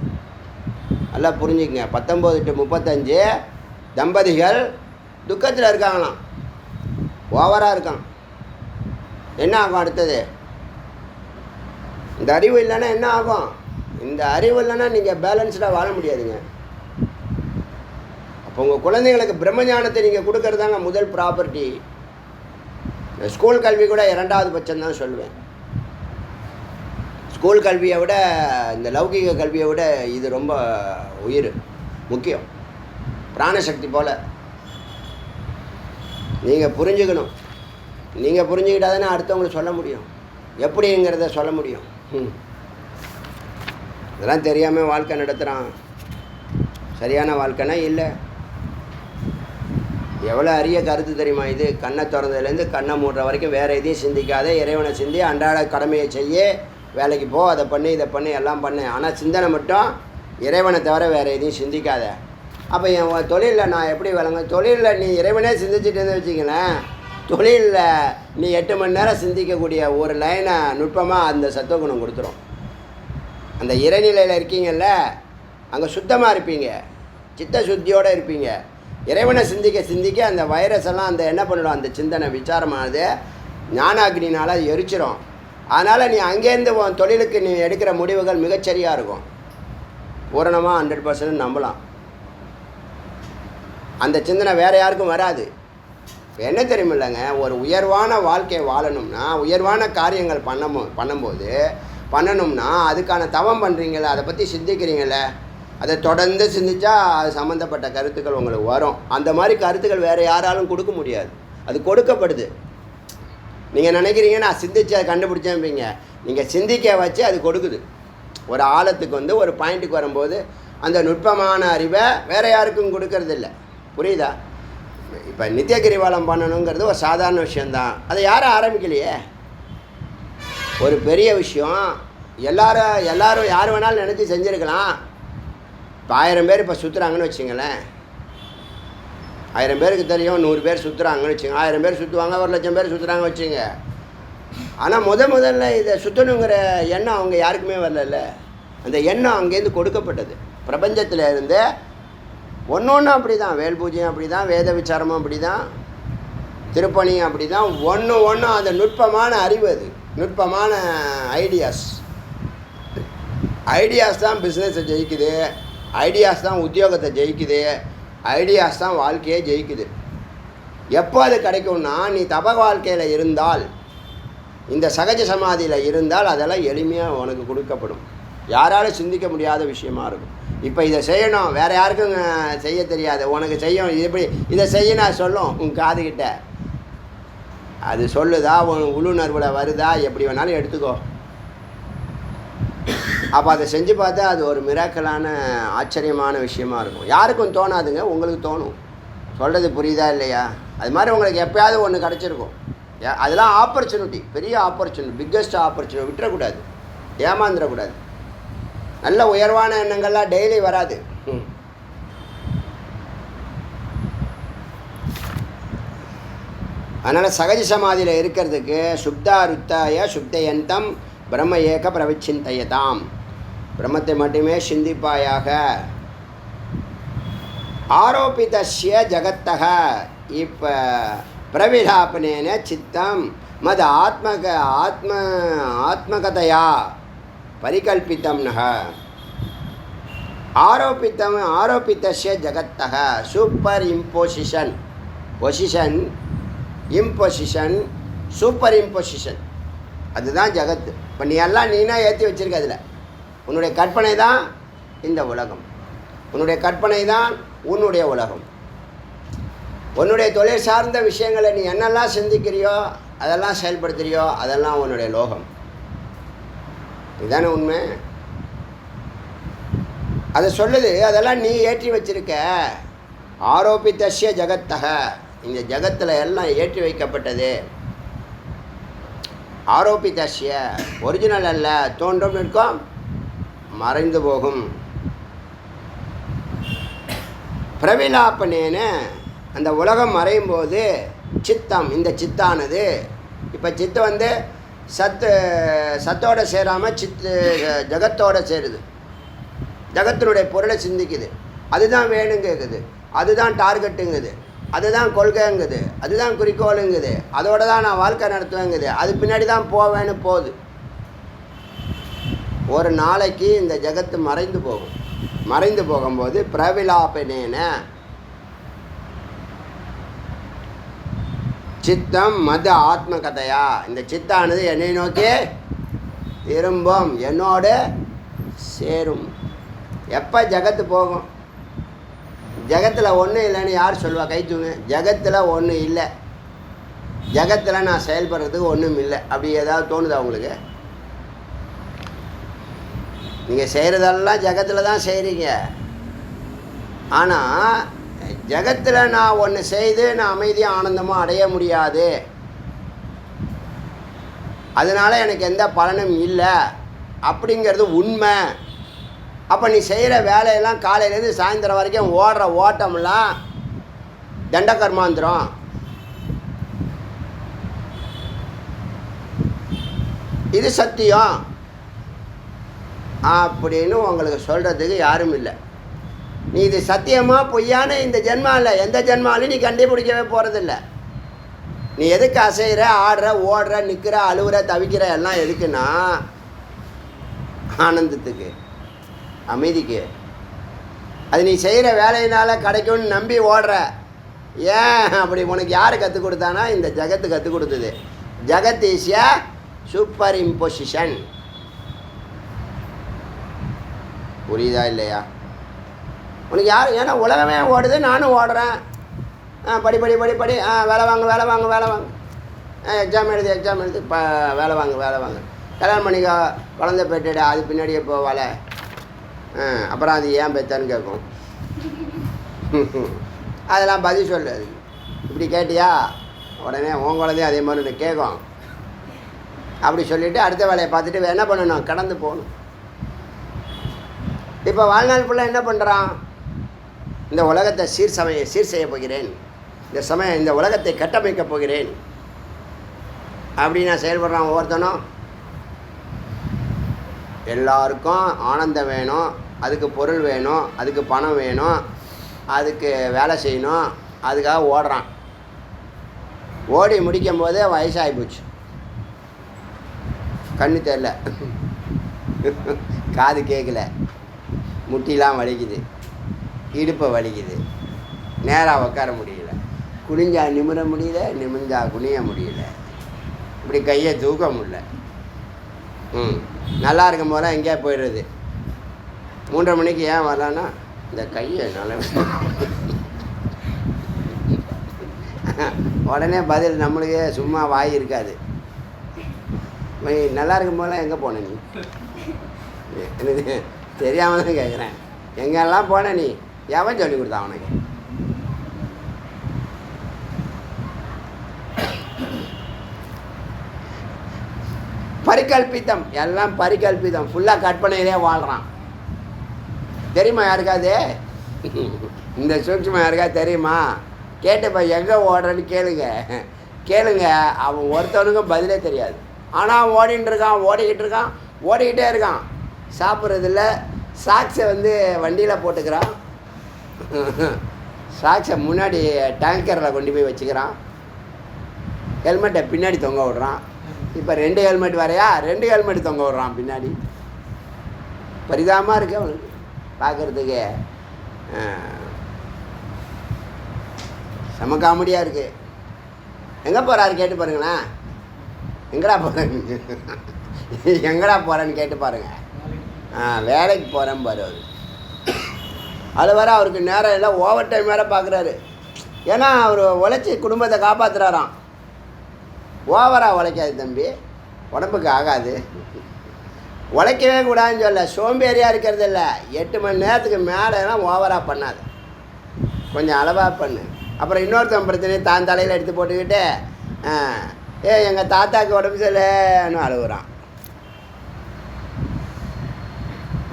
நல்லா புரிஞ்சுக்கங்க. 19 to 35 தம்பதிகள் துக்கத்தில் இருக்காங்களாம், ஓவராக இருக்கான். என்ன ஆகும் அடுத்தது? இந்த அறிவு இல்லைன்னா என்ன ஆகும்? இந்த அறிவு இல்லைன்னா நீங்கள் பேலன்ஸ்டாக வாழ முடியாதுங்க. அப்போ உங்கள் குழந்தைங்களுக்கு பிரம்மஞானத்தை நீங்கள் கொடுக்கறதாங்க முதல் ப்ராப்பர்ட்டி. ஸ்கூல் கல்வி கூட 2வது பட்சம் தான் சொல்லுவேன். ஸ்கூல் கல்வியை விட இந்த லௌகிக கல்வியை விட இது ரொம்ப முக்கியம். பிராணசக்தி போல் நீங்கள் புரிஞ்சுக்கணும். நீங்கள் புரிஞ்சுக்கிட்டால் தானே அடுத்தவங்களுக்கு சொல்ல முடியும், எப்படிங்கிறத சொல்ல முடியும். இதெல்லாம் தெரியாமல் வாழ்க்கை நடத்துகிறான். சரியான வாழ்க்கைனா இல்லை. எவ்வளோ அரிய கருத்து தெரியுமா இது? கண்ணை திறந்ததுலேருந்து கண்ணை மூடுற வரைக்கும் வேறு எதையும் சிந்திக்காத, இறைவனை சிந்தி, அன்றாட கடமையை செய்ய, வேலைக்கு போ, அதை பண்ணி இதை பண்ணி எல்லாம் பண்ணு. ஆனால் சிந்தனை மட்டும் இறைவனை தவிர வேறு எதையும் சிந்திக்காத. அப்போ என் தொழிலில் நான் எப்படி விளங்க? தொழிலில் நீ இறைவனே சிந்திச்சுட்டு வச்சுங்களேன், தொழிலில் நீ 8 மணி நேரம் சிந்திக்கக்கூடிய ஒரு லைனை நுட்பமாக அந்த சத்துவகுணம் கொடுத்துரும். அந்த இறைநிலையில் இருக்கீங்கல்ல, அங்கே சுத்தமாக இருப்பீங்க, சித்த சுத்தியோடு இருப்பீங்க. இறைவனை சிந்திக்க அந்த வைரஸ் எல்லாம் அந்த என்ன பண்ணிடும், அந்த சிந்தனை விசாரமானது ஞானாக்னினால் எரிச்சிரும். அதனால் நீ அங்கேருந்து உன் தொழிலுக்கு நீ எடுக்கிற முடிவுகள் மிகச்சரியாக இருக்கும். பூரணமாக 100% நம்பலாம். அந்த சிந்தனை வேறு யாருக்கும் வராது. இப்போ என்ன தெரியுமில்லைங்க, ஒரு உயர்வான வாழ்க்கையை வாழணும்னா, உயர்வான காரியங்கள் பண்ணணும்னா அதுக்கான தவம் பண்ணுறீங்கள, அதை பற்றி சிந்திக்கிறீங்கள, அதை தொடர்ந்து சிந்திச்சா அது சம்மந்தப்பட்ட கருத்துக்கள் உங்களுக்கு வரும். அந்த மாதிரி கருத்துக்கள் வேறு யாராலும் கொடுக்க முடியாது, அது கொடுக்கப்படுது. நீங்கள் நினைக்கிறீங்க நான் சிந்திச்சு அதை கண்டுபிடிச்சேன்பீங்க, நீங்கள் சிந்திக்க வச்சு அது கொடுக்குது. ஒரு ஆழத்துக்கு ஒரு பாயிண்ட்டுக்கு வரும்போது அந்த நுட்பமான அறிவை வேறு யாருக்கும் கொடுக்கறதில்ல. புரியுதா? இப்போ நித்திய கிரிவாலம் பண்ணணுங்கிறது ஒரு சாதாரண விஷயந்தான். அதை யாரும் ஆரம்பிக்கலையே. ஒரு பெரிய விஷயம். எல்லாரும் யார் வேணாலும் நினச்சி செஞ்சுருக்கலாம். இப்போ 1000 பேர் இப்போ சுற்றுறாங்கன்னு வச்சுங்களேன், 1000 பேருக்கு தெரியும், 100 பேர் சுற்றுறாங்கன்னு வச்சுங்க, 1000 பேர் சுற்றுவாங்க, 1,00,000 பேர் சுற்றுறாங்க வச்சுங்க. ஆனால் முதல்ல இதை சுற்றணுங்கிற எண்ணம் அவங்க யாருக்குமே வரல. அந்த எண்ணம் அங்கேருந்து கொடுக்கப்பட்டது. பிரபஞ்சத்தில் இருந்து ஒன்று அப்படி தான், வேல் பூஜையும் அப்படி தான், வேத விசாரமும் அப்படி தான், திருப்பணியும் அப்படி தான். ஒன்று அந்த நுட்பமான அறிவு, அது நுட்பமான ஐடியாஸ் தான் பிஸ்னஸை ஜெயிக்குது, ஐடியாஸ் தான் உத்தியோகத்தை ஜெயிக்குது, ஐடியாஸ் தான் வாழ்க்கையே ஜெயிக்குது. எப்போ அது கிடைக்கும்னா, நீ தப வாழ்க்கையில் இருந்தால், இந்த சகஜ சமாதியில் இருந்தால் அதெல்லாம் எளிமையாக உனக்கு கொடுக்கப்படும். யாராலும் சிந்திக்க முடியாத விஷயமா இருக்கும். இப்போ இதை செய்யணும், வேறு யாருக்கும் செய்ய தெரியாது, உனக்கு செய்யணும், எப்படி இதை செய்ய நான் சொல்லும் உன் காதுகிட்ட. அது சொல்லுதா, உன் உள்ளுணர்வில் வருதா, எப்படி வேணாலும் எடுத்துக்கோ. அப்போ அதை செஞ்சு பார்த்தா அது ஒரு மிராக்கலான ஆச்சரியமான விஷயமா இருக்கும். யாருக்கும் தோணாதுங்க, உங்களுக்கு தோணும். சொல்கிறது புரியுதா இல்லையா? அது மாதிரி உங்களுக்கு எப்போயாவது ஒன்று கிடச்சிருக்கும். அதெல்லாம் ஆப்பர்ச்சுனிட்டி, பெரிய ஆப்பர்ச்சுனிட்டி, பிக்கெஸ்ட் ஆப்பர்ச்சுனிட்டி. விட்டுறக்கூடாது, ஏமாந்துடக்கூடாது. நல்ல உயர்வான எண்ணங்கள்லாம் டெய்லி வராது. அதனால் சகஜ சமாதியில் இருக்கிறதுக்கு சுப்தா ருத்தாய சுப்தயந்தம் பிரம்ம ஏக பிரவிச்சிந்தயதாம், பிரம்மத்தை மட்டுமே சிந்திப்பாயாக. ஆரோபிதஸ்ய ஜகத்தக இப்போ பிரவிலாபனேன சித்தம் மது ஆத்மகதையா பரிகல்பித்தம்னக. ஆரோபித்தஸ்ய ஜகத்தக super imposition, position, imposition, super imposition, அதுதான் ஜகத்து. இப்போ நீ எல்லாம் நீனா ஏற்றி வச்சிருக்க. அதில் உன்னுடைய கற்பனை தான் இந்த உலகம், உன்னுடைய கற்பனை தான் உன்னுடைய உலகம். உன்னுடைய தொழில் சார்ந்த விஷயங்களை நீ என்னெல்லாம் சிந்திக்கிறியோ, அதெல்லாம் செயல்படுத்துறியோ, அதெல்லாம் உன்னுடைய லோகம். இதுதானே உண்மை. அதை சொல்லுது, அதெல்லாம் நீ ஏற்றி வச்சிருக்க. ஆரோபித்தஸ்ய ஜகத்தக, இந்த ஜகத்தில் எல்லாம் ஏற்றி வைக்கப்பட்டது. ஆரோபித்தஸ்ய ஒரிஜினல் அல்ல, தோன்றும் நிற்கும் மறைந்து போகும். பிரவிலாப்பனேன அந்த உலகம் மறையும் போது சித்தம், இந்த சித்தானது, இப்போ சித்து வந்து சத்தோடு சேராமல் ஜகத்தோடு சேருது. ஜகத்தினுடைய பொருளை சிந்திக்குது. அதுதான் வேணுங்குது, அதுதான் டார்கெட்டுங்குது, அதுதான் கொள்கைங்குது, அதுதான் குறிக்கோளுங்குது, அதோடு தான் நான் வாழ்க்கை நடத்துவேங்குது. அது பின்னாடி தான் போவேன்னு போகுது. ஒரு நாளைக்கு இந்த ஜகத்து மறைந்து போகும். மறைந்து போகும்போது பிரவிலாபனேன சித்தம் மத ஆத்மகதையா, இந்த சித்தானது என்னை நோக்கி திரும்பும், என்னோடு சேரும். எப்போ ஜகத்து போகும்? ஜகத்தில் ஒன்றும் இல்லைன்னு யார் சொல்லுவா? கை தூங்க. ஜகத்தில் ஒன்றும் இல்லை, ஜகத்தில் நான் செயல்படுறதுக்கு ஒன்றும் இல்லை. அப்படி ஏதாவது தோணுதா உங்களுக்கு? நீங்கள் செய்கிறதெல்லாம் ஜகத்தில் தான் செய்கிறீங்க. ஆனால் ஜகத்தில் நான் ஒன்று செய்து நான் அமைதியாக ஆனந்தமாக அடைய முடியாது, அதனால் எனக்கு எந்த பலனும் இல்லை அப்படிங்கிறது உண்மை. அப்போ நீ செய்கிற வேலையெல்லாம் காலையிலேருந்து சாயந்தரம் வரைக்கும் ஓடுற ஓட்டம்லாம் தண்டகர்மாந்திரம். இது சத்தியம் அப்படின்னு உங்களுக்கு சொல்கிறதுக்கு யாரும் இல்லை. நீ இது சத்தியமாக பொய்யான இந்த ஜென்மா இல்லை, எந்த ஜென்மாலையும் நீ கண்டுபிடிக்கவே போகிறதில்ல. நீ எதுக்கு அசைகிற, ஆடுற, ஓடுற, நிற்கிற, அழுவுற, தவிக்கிற எல்லாம் எதுக்குன்னா ஆனந்தத்துக்கு, அமைதிக்கு. அது நீ செய்கிற வேலையினால் கிடைக்கும்னு நம்பி ஓடுற. ஏன் அப்படி? உனக்கு யார் கற்றுக் கொடுத்தானா? இந்த ஜகத்து கற்றுக் கொடுத்தது. ஜகத் இஸ் எ சூப்பர் இம்போசிஷன். புரியுதா இல்லையா உனக்கு? யார்? ஏன்னா உலகமே ஓடுது, நானும் ஓடுறேன். படி படி படி படி, வேலை வாங்க வேலை வாங்க வேலை வாங்க, எக்ஸாம் எழுது வேலை வாங்க வேலை வாங்க, கல்யாணம் பண்ணிக்கோ, குழந்தை பெற்றுடா, அது பின்னாடியே போ வேலை. அப்புறம் அது ஏன் பெத்தான்னு கேட்கும். அதெல்லாம் பதில் சொல்லு. அது இப்படி கேட்டியா உடனே உன் குழந்தையும் அதே மாதிரி ஒன்று கேட்கும். அப்படி சொல்லிவிட்டு அடுத்த வேலையை பார்த்துட்டு என்ன பண்ணணும்? கடந்து போகணும். இப்போ வாழ்நாள் ஃபுல்லாக என்ன பண்ணுறான்? இந்த உலகத்தை சீர் செய்ய போகிறேன், இந்த உலகத்தை கட்டமைக்கப் போகிறேன் அப்படி நான் செயல்படுறான். ஒவ்வொருத்தனும் எல்லாருக்கும் ஆனந்தம் வேணும், அதுக்கு பொருள் வேணும், அதுக்கு பணம் வேணும், அதுக்கு வேலை செய்யணும், அதுக்காக ஓடுறான். ஓடி முடிக்கும் போதே வயசாகி போச்சு. கண்ணு தெரியல, காது கேட்கல, முட்டிலாம் வலிக்குது, இடுப்பை வலிக்குது, நேராக உட்கார முடியல, குனிஞ்சா நிமிர முடியல, நிமிர்ந்தா குனிய முடியல, இப்படி கையை தூக்க முடியல. நல்லா இருக்கும் போதெல்லாம் எங்கேயா போயிடுறது. 3:30 மணிக்கு ஏன் வரலான்னா இந்த கையை நல்லா உடனே பதில் நம்மளுக்கே சும்மா வாய் இருக்காது. நல்லா இருக்கும் போதெல்லாம் எங்கே போன நீ? எனக்கு தெரியாமல் தான் கேட்குறேன். எங்கெல்லாம் போன நீ? எவன் சொல்லி கொடுத்தா அவனுக்கு? பரிகல்பித்தம், எல்லாம் பரிகல்பித்தம், ஃபுல்லாக கற்பனையிலே வாழ்கிறான். தெரியுமா யாருக்காது? இந்த சூட்சுமம் யாருக்கா தெரியுமா? கேட்டுப்பா எங்கே ஓடுறன்னு கேளுங்க. அவன் ஒருத்தவனுக்கும் பதிலே தெரியாது. ஆனால் அவன் ஓடிக்கிட்டு இருக்கான், ஓடிக்கிட்டே இருக்கான். சாப்பிட்றதில்ல. சாக்ஸை வண்டியில் போட்டுக்கிறான். சாக்ஸை முன்னாடி டேங்கரில் கொண்டு போய் வச்சுக்கிறான். ஹெல்மெட்டை பின்னாடி தொங்க விடுறான். இப்போ 2 ஹெல்மெட் வரையா, 2 ஹெல்மெட் தொங்க விடுறான் பின்னாடி. பரிதாபமாக இருக்கு அவனுக்கு பார்க்குறதுக்கு. செம காமெடியாக இருக்குது. எங்கே போகிறாரு கேட்டு பாருங்களேன். எங்கடா போகிறேன்னு கேட்டு பாருங்கள். வேலைக்கு போகிறேன்னு பாரு. அது வர அவருக்கு நேரம் இல்லை, ஓவர் டைம் வேறு பார்க்குறாரு. ஏன்னா அவர் உழைச்சி குடும்பத்தை காப்பாற்றுறாராம். ஓவராக உழைக்காது தம்பி, உடம்புக்கு ஆகாது. உழைக்கவே கூடாதுன்னு சொல்ல, சோம்பேறியாக இருக்கிறது இல்லை. 8 மணி நேரத்துக்கு மேலேலாம் ஓவராக பண்ணாது, கொஞ்சம் அளவாக பண்ணு. அப்புறம் இன்னொருத்தன் பிரச்சனையை தான் தலையில் எடுத்து போட்டுக்கிட்டு எங்கள் தாத்தாவுக்கு உடம்பு சரியில்லைன்னு அழுகுறான்.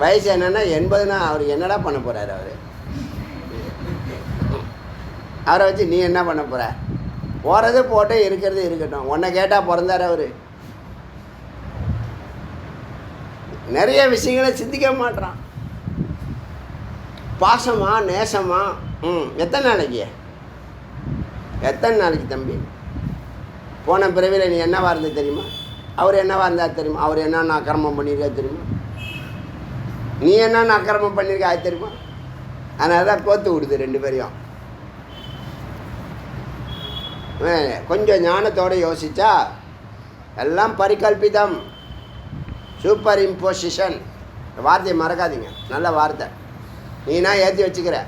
வயசு என்னென்னா 80னா அவர் என்னடா பண்ண போகிறாரு? அவரை வச்சு நீ என்ன பண்ண போகிற? போகிறது போட்டு இருக்கிறது இருக்கட்டும். உன்னை கேட்டால் பிறந்தார் அவர். நிறைய விஷயங்களை சிந்திக்க மாட்டான். பாசமா நேசமா? எத்தனை நாளைக்கு தம்பி? போன பிறவியில் நீ என்னவா இருந்தது தெரியுமா? அவர் என்னவா இருந்தார் தெரியுமா? அவர் என்னென்ன அக்கிரமம் பண்ணியிருக்கா தெரியுமா? நீ என்னென்ன அக்கிரமம் பண்ணியிருக்கா அது தெரியுமா? அதனால தான் கோத்து விடுது 2 பேரையும். கொஞ்சம் ஞானத்தோடு யோசித்தா எல்லாம் பரிகல்பிதம், சூப்பர் இம்போசிஷன். வார்த்தையை மறக்காதீங்க, நல்ல வார்த்தை. நீனா ஏற்றி வச்சுக்கிற,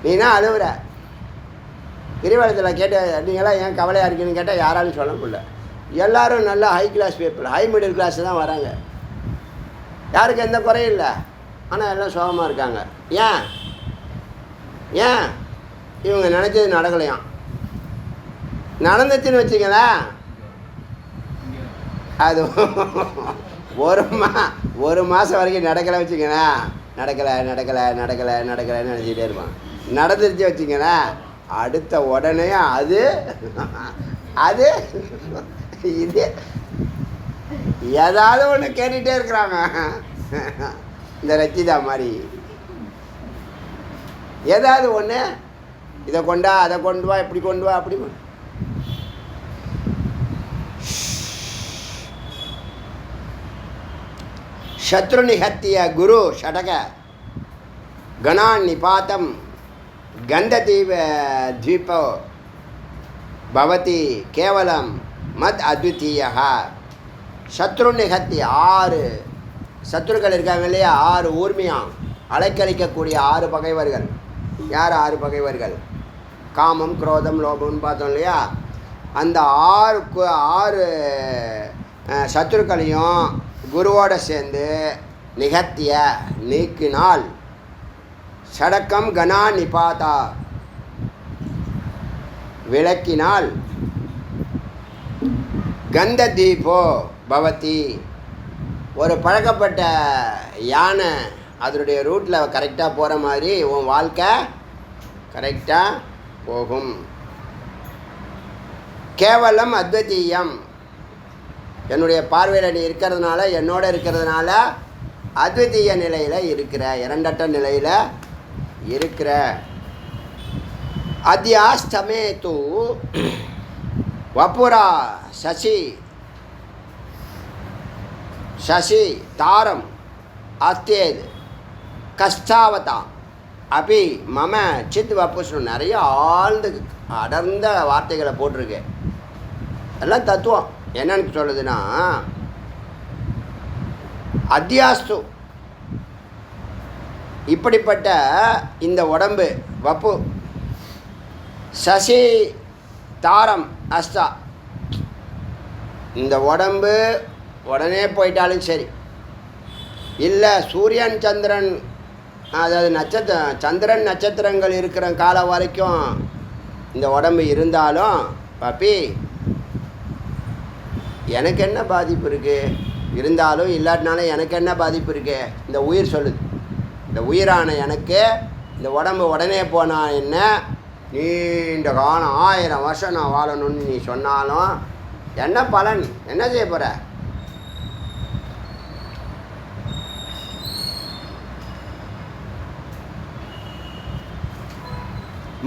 நீனா அழுவுற. கிரிவலத்தில் கேட்ட நீங்களாம் ஏன் கவலையாக இருக்குன்னு கேட்டால் யாராலும் சொல்ல முடியல. எல்லோரும் நல்லா high class people, high middle class தான் வராங்க. யாருக்கு எந்த குறையும் இல்லை, ஆனால் எல்லாம் சோகமாக இருக்காங்க. ஏன் இவங்க நினச்சது நடக்கலையாம். நடந்துச்சுன்னு வச்சுங்களேன், அது ஒரு மாதம் வரைக்கும் நடக்கலை வச்சுங்களேன். நடக்கலைன்னு நினச்சிக்கிட்டே இருப்பான். நடந்துருச்சு வச்சுங்களேன், அடுத்த உடனே அது இது ஏதாவது ஒன்று கேட்டுகிட்டே இருக்கிறாங்க. இந்த ரச்சிதா மாதிரி ஏதாவது ஒன்று, இதை கொண்டா, அதை கொண்டு வா, இப்படி கொண்டு வா, அப்படி शत्रु निहत्य गुरु षटक गणान् निपातं गन्धतीव द्वीपो भवति केवलं मद अद्वितीयः. शत्रु निहत्य 6 சத்துருக்கள் இருக்காங்க இல்லையா? 6 ஊர்மியாம் அலைக்கழிக்கக்கூடிய 6 பகைவர்கள். யார் 6 பகைவர்கள்? காமம், குரோதம், லோபம்னு பார்த்தோம் இல்லையா? அந்த 6 சத்துருக்களையும் குருவோடு சேர்ந்து நிகத்திய நீக்கினால், சடக்கம் கனா நிபாதா விளக்கினால், கந்த தீபோ பவதி ஒரு பழக்கப்பட்ட யானை அதனுடைய ரூட்டில் கரெக்டாக போகிற மாதிரி உன் வாழ்க்கை கரெக்டாக போகும். கேவலம் அத்விதீயம், என்னுடைய பார்வையில் நீ இருக்கிறதுனால, என்னோட இருக்கிறதுனால அத்விதீய நிலையில் இருக்கிற, இரண்டற்ற நிலையில் இருக்கிற. அத்தியாஸ்தமே தூ வபுரா சசி தாரம் அஸ்தேத் கஷ்டாவதா அபி மம சித் வப்புஷ்ணு. நிறைய ஆழ்ந்து அடர்ந்த வார்த்தைகளை போட்டிருக்கு. எல்லாம் தத்துவம். என்னன்னு சொல்லுதுன்னா, அத்தியாஸ்து இப்படிப்பட்ட இந்த உடம்பு வப்பு, சசி தாரம் அஸ்தா, இந்த உடம்பு உடனே போயிட்டாலும் சரி, இல்லை சூரியன் சந்திரன், அதாவது சந்திரன் நட்சத்திரங்கள் இருக்கிற காலம் வரைக்கும் இந்த உடம்பு இருந்தாலும் பப்பி எனக்கு என்ன பாதிப்பு இருக்குது, இருந்தாலும் இல்லாட்டினாலும் எனக்கு என்ன பாதிப்பு இருக்கு? இந்த உயிர் சொல்லுது. இந்த உயிரான எனக்கு இந்த உடம்பு உடனே போனால் என்ன, நீண்ட காலம் 1000 வருஷம் நான் வாழணும்னு நீ சொன்னாலும் என்ன பலன்? என்ன செய்ய போகிற?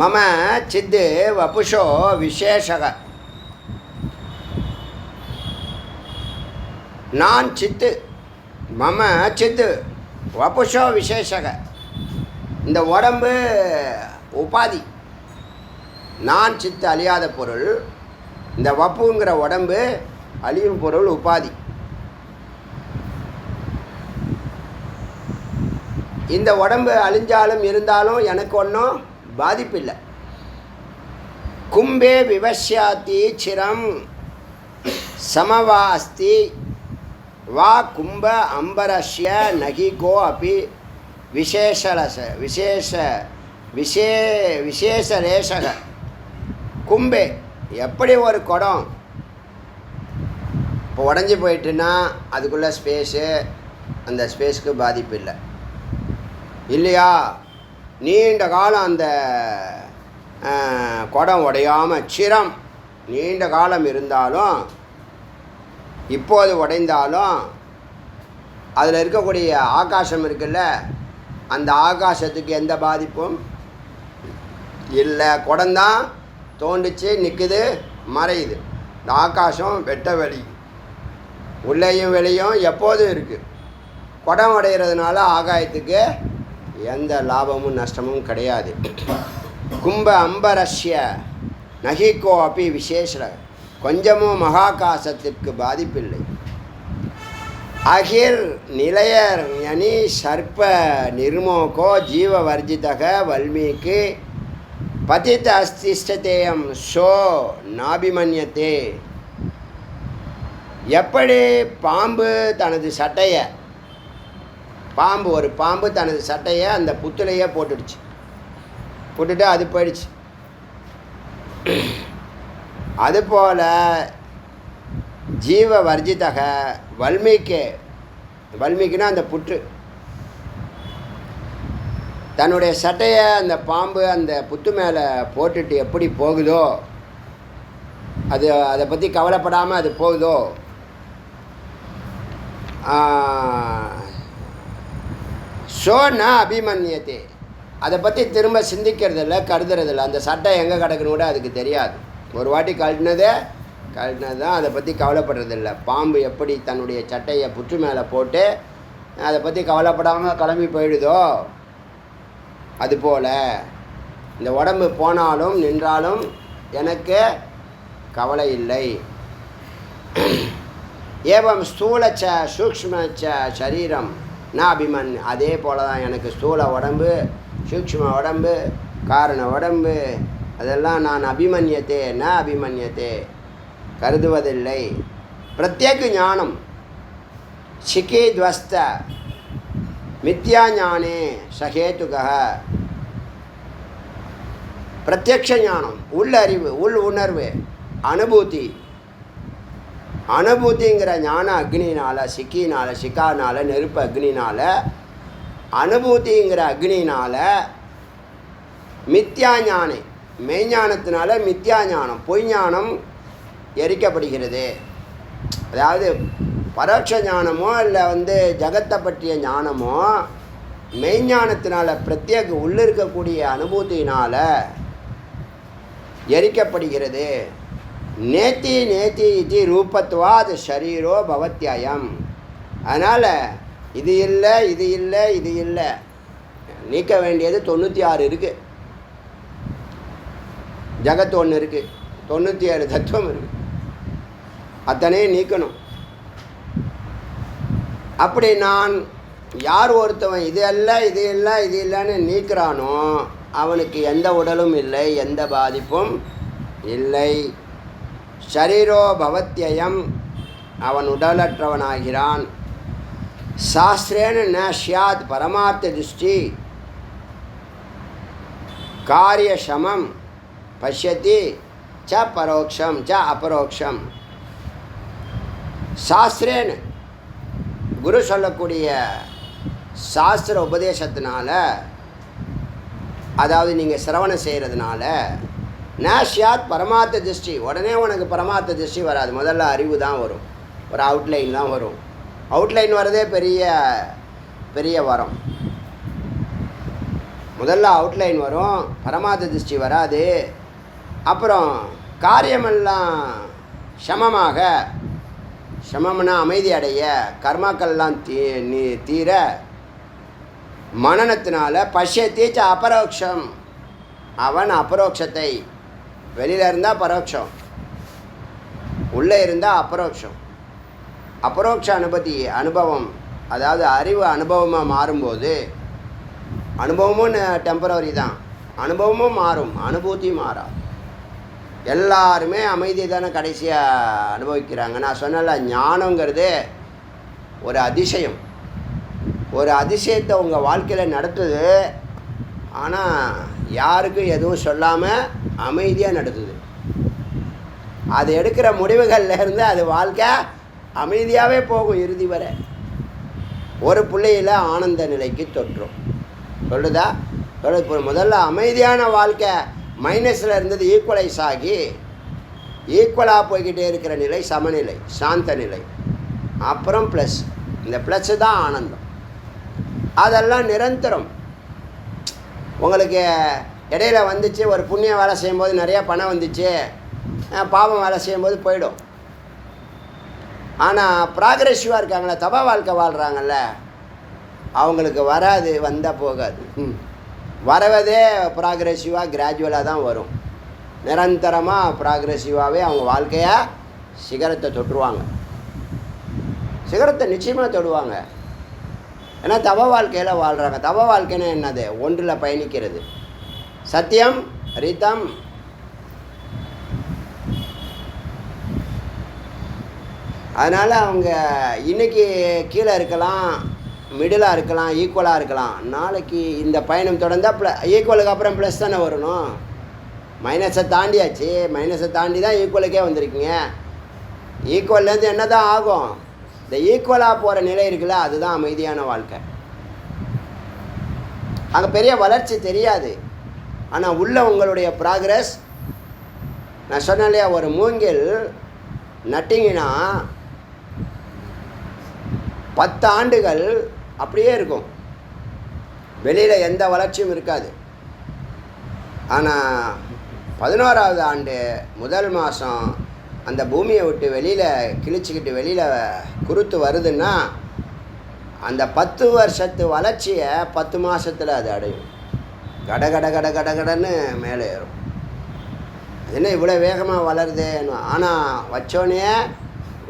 மம சித்து வபுஷோ விசேஷக, நான் சித்து, மம சித்து வபுஷோ விசேஷக, இந்த உடம்பு உபாதி. நான் சித்து அழியாத பொருள், இந்த வப்புங்கிற உடம்பு அழியும் பொருள், உபாதி. இந்த உடம்பு அழிஞ்சாலும் இருந்தாலும் எனக்கு ஒன்றும் பாதிப்பில்லை. கும்பே விவஷ்யாதி சிரம் சமவா அஸ்தி வா கும்ப அம்பரஸ்ய நகிகோ அப்பி விசேஷரேஷக. கும்பே எப்படி ஒரு குடம் இப்போ உடஞ்சி போயிட்டுன்னா அதுக்குள்ளே ஸ்பேஸு, அந்த ஸ்பேஸுக்கு பாதிப்பு இல்லை இல்லையா? நீண்ட காலம் அந்த குடம் உடையாமல் சிரம் நீண்ட காலம் இருந்தாலும் இப்போது உடைந்தாலும் அதில் இருக்கக்கூடிய ஆகாசம் இருக்குல்ல, அந்த ஆகாசத்துக்கு எந்த பாதிப்பும் இல்லை. குடந்தான் தோண்டிச்சு நிற்குது, மறையுது. இந்த ஆகாசம் வெட்ட வெளி, உள்ளேயும் வெளியும் எப்போதும் இருக்குது. குடம் உடைகிறதுனால ஆகாயத்துக்கு எந்த லாபமும் நஷ்டமும் கிடையாது. கும்ப அம்பரஸ்ய நகிகோ அப்படி விசேஷ, கொஞ்சமும் மகாகாசத்திற்கு பாதிப்பில்லை. அகிர் நிலையர் ஞனி சர்ப்ப நிர்மோகோ ஜீவவர்ஜிதக வல்மீக்கு பதித்த அஸ்திஷ்டதேயம் ஷோ நாபிமன்யத்தே. எப்படி பாம்பு தனது சட்டையை, ஒரு பாம்பு தனது சட்டையை அந்த புத்துலையே போட்டுட்டு அது போயிடுச்சு. அதுபோல் ஜீவ வர்ஜிதக வல்மீக்குன்னா அந்த புற்று, தன்னுடைய சட்டையை அந்த பாம்பு அந்த புத்து மேலே போட்டுட்டு எப்படி போகுதோ, அதை பற்றி கவலைப்படாமல் அது போகுதோ, சோன்னா அபிமன்யத்தை, அதை பற்றி திரும்ப சிந்திக்கிறதில்ல, கருதுறதில்ல. அந்த சட்டை எங்கே கிடக்குன்னு கூட அதுக்கு தெரியாது. ஒரு வாட்டி கழட்டினது தான், அதை பற்றி கவலைப்படுறதில்ல. பாம்பு எப்படி தன்னுடைய சட்டையை புற்று மேலே போட்டு அதை பற்றி கவலைப்படாமல் கிளம்பி போயிடுதோ, அதுபோல் இந்த உடம்பு போனாலும் நின்றாலும் எனக்கு கவலை இல்லை. ஏவம் ஸ்தூலச்ச சூக்ஷ்மச்ச சரீரம் நான் அபிமன், அதே போல் தான் எனக்கு ஸ்தூல உடம்பு, சூக்ஷ்ம உடம்பு, காரண உடம்பு, அதெல்லாம் நான் அபிமன்யத்தே அபிமன்யத்தே கருதுவதில்லை. பிரத்யேக ஞானம் சிக்கித்வஸ்த மித்யா ஞானே சகேதுக. பிரத்யக்ஷ ஞானம், உள்ளறிவு, உள் உணர்வு, அனுபூதிங்கிற ஞான அக்னினால், சிக்கானால் நெருப்பு அக்னினால், அனுபூதிங்கிற அக்னினால் மித்யா ஞானே மெய்ஞானத்தினால மித்யா ஞானம் பொய் ஞானம் எரிக்கப்படுகிறது. அதாவது பரோட்ச ஞானமோ இல்லை ஜகத்தை பற்றிய ஞானமோ மெய்ஞானத்தினால பிரத்யேக உள்ளிருக்கக்கூடிய அனுபூதியினால் எரிக்கப்படுகிறது. நேத்தி இது ரூபத்துவாது ஷரீரோ பவத்யாயம். அதனால் இது இல்லை நீக்க வேண்டியது 96 இருக்குது. ஜகத்து ஒன்று இருக்குது, 97 தத்துவம் இருக்குது, அத்தனையும் நீக்கணும். அப்படி நான் யார் ஒருத்தவன் இது இல்லைன்னு நீக்கிறானோ அவனுக்கு எந்த உடலும் இல்லை, எந்த பாதிப்பும் இல்லை. ஷரீரோ பவத்யயம், அவன் உடலற்றவனாகிறான். சாஸ்திரேன ந ஸ்யாத் பரமார்த்த திருஷ்டி காரியசமம் பஷ்யதி ச பரோக்ஷம் ச அபரோக்ஷம். சாஸ்திரேன்னு குரு சொல்லக்கூடிய சாஸ்திர உபதேசத்தினால, அதாவது நீங்கள் சிரவணம் செய்கிறதுனால, நாஷ்யாத் பரமார்த்த திருஷ்டி, உடனே உனக்கு பரமார்த்த திருஷ்டி வராது. முதல்ல அறிவு தான் வரும், ஒரு அவுட்லைன் தான் வரும். அவுட்லைன் வரதே பெரிய பெரிய வரம். முதல்ல அவுட்லைன் வரும், பரமார்த்த திருஷ்டி வராது. அப்புறம் காரியமெல்லாம் சமமாக, சமம்னா அமைதி அடைய, கர்மாக்கள்லாம் தீர மனனத்தினால பஷ்யத்தீச்ச அபரோக்ஷம், அவன் அபரோக்ஷத்தை, வெளியில் இருந்தால் பரோட்சம், உள்ளே இருந்தால் அபரோக்ஷம். அபரோக்ஷ அனுபவம், அதாவது அறிவு அனுபவமாக மாறும்போது, அனுபவமும் டெம்பரவரி தான், அனுபவமும் மாறும், அனுபூதி மாறாது. எல்லாருமே அமைதி தானே கடைசியாக அனுபவிக்கிறாங்க. நான் சொன்னல, ஞானங்கிறது ஒரு அதிசயம், ஒரு அதிசயத்தை உங்கள் வாழ்க்கையில் நடத்துது. ஆனால் யாருக்கும் எதுவும் சொல்லாமல் அமைதியாக நடத்துது. அது எடுக்கிற முடிவுகள்லேருந்து அது வாழ்க்கை அமைதியாகவே போகும் இறுதி வரை. ஒரு பிள்ளையில் ஆனந்த நிலைக்கு தொற்றும். சொல்லுதா? சொல்லுது. முதல்ல அமைதியான வாழ்க்கை மைனஸில் இருந்தது ஈக்குவலைஸ் ஆகி ஈக்குவலாக போய்கிட்டே இருக்கிற நிலை சமநிலை, சாந்த நிலை. அப்புறம் ப்ளஸ், இந்த ப்ளஸ்ஸு தான் ஆனந்தம். அதெல்லாம் நிரந்தரம். உங்களுக்கு இடையில வந்துச்சு, ஒரு புண்ணிய வேலை செய்யும்போது நிறையா பணம் வந்துச்சு, பாவம் வேலை செய்யும்போது போயிடும். ஆனால் ப்ராக்ரெசிவாக இருக்காங்களே, தபா வாழ்க்கை வாழ்கிறாங்கல்ல, அவங்களுக்கு வராது, வந்தால் போகாது. வரவதே ப்ராக்ரெசிவாக கிராஜுவலாக தான் வரும். நிரந்தரமாக ப்ராக்ரெசிவாகவே அவங்க வாழ்க்கையை சிகரத்தை தொட்டுருவாங்க. சிகரத்தை நிச்சயமாக தொடுவாங்க. ஏன்னா தப வாழ்க்கையில் வாழ்கிறாங்க. தப வாழ்க்கைன்னா என்னது? ஒன்றில் பயணிக்கிறது. சத்தியம், ரிதம், அதனால் அவங்க இன்றைக்கி கீழே இருக்கலாம், மிடிலாக இருக்கலாம், ஈக்குவலாக இருக்கலாம். நாளைக்கு இந்த பயணம் தொடர்ந்தால் ஈக்குவலுக்கு அப்புறம் ப்ளஸ் தானே வரணும். மைனஸை தாண்டியாச்சு, மைனஸை தாண்டி தான் ஈக்குவலுக்கே வந்திருக்கீங்க. ஈக்குவல்லேருந்து என்ன தான் ஆகும்? இந்த ஈக்குவலாக போகிற நிலை இருக்குல்ல, அதுதான் அமைதியான வாழ்க்கை. அங்கே பெரிய வளர்ச்சி தெரியாது, ஆனால் உள்ள உங்களுடைய ப்ராக்ரஸ். நான் சொன்னேன் இல்லையா, ஒரு மூங்கில் நட்டிங்கன்னா 10 ஆண்டுகள் அப்படியே இருக்கும், வெளியில் எந்த வளர்ச்சியும் இருக்காது. ஆனால் 11ஆவது ஆண்டு முதல் மாதம் அந்த பூமியை விட்டு வெளியில் கிழிச்சிக்கிட்டு வெளியில் குருத்து வருதுன்னா, அந்த 10 வருஷத்து வளர்ச்சியை 10 மாதத்தில் அது அடையும். கட கட கட கட கடன்னு மேலே ஏறும். என்ன இவ்வளோ வேகமாக வளருது? ஆனால் வச்சோடனே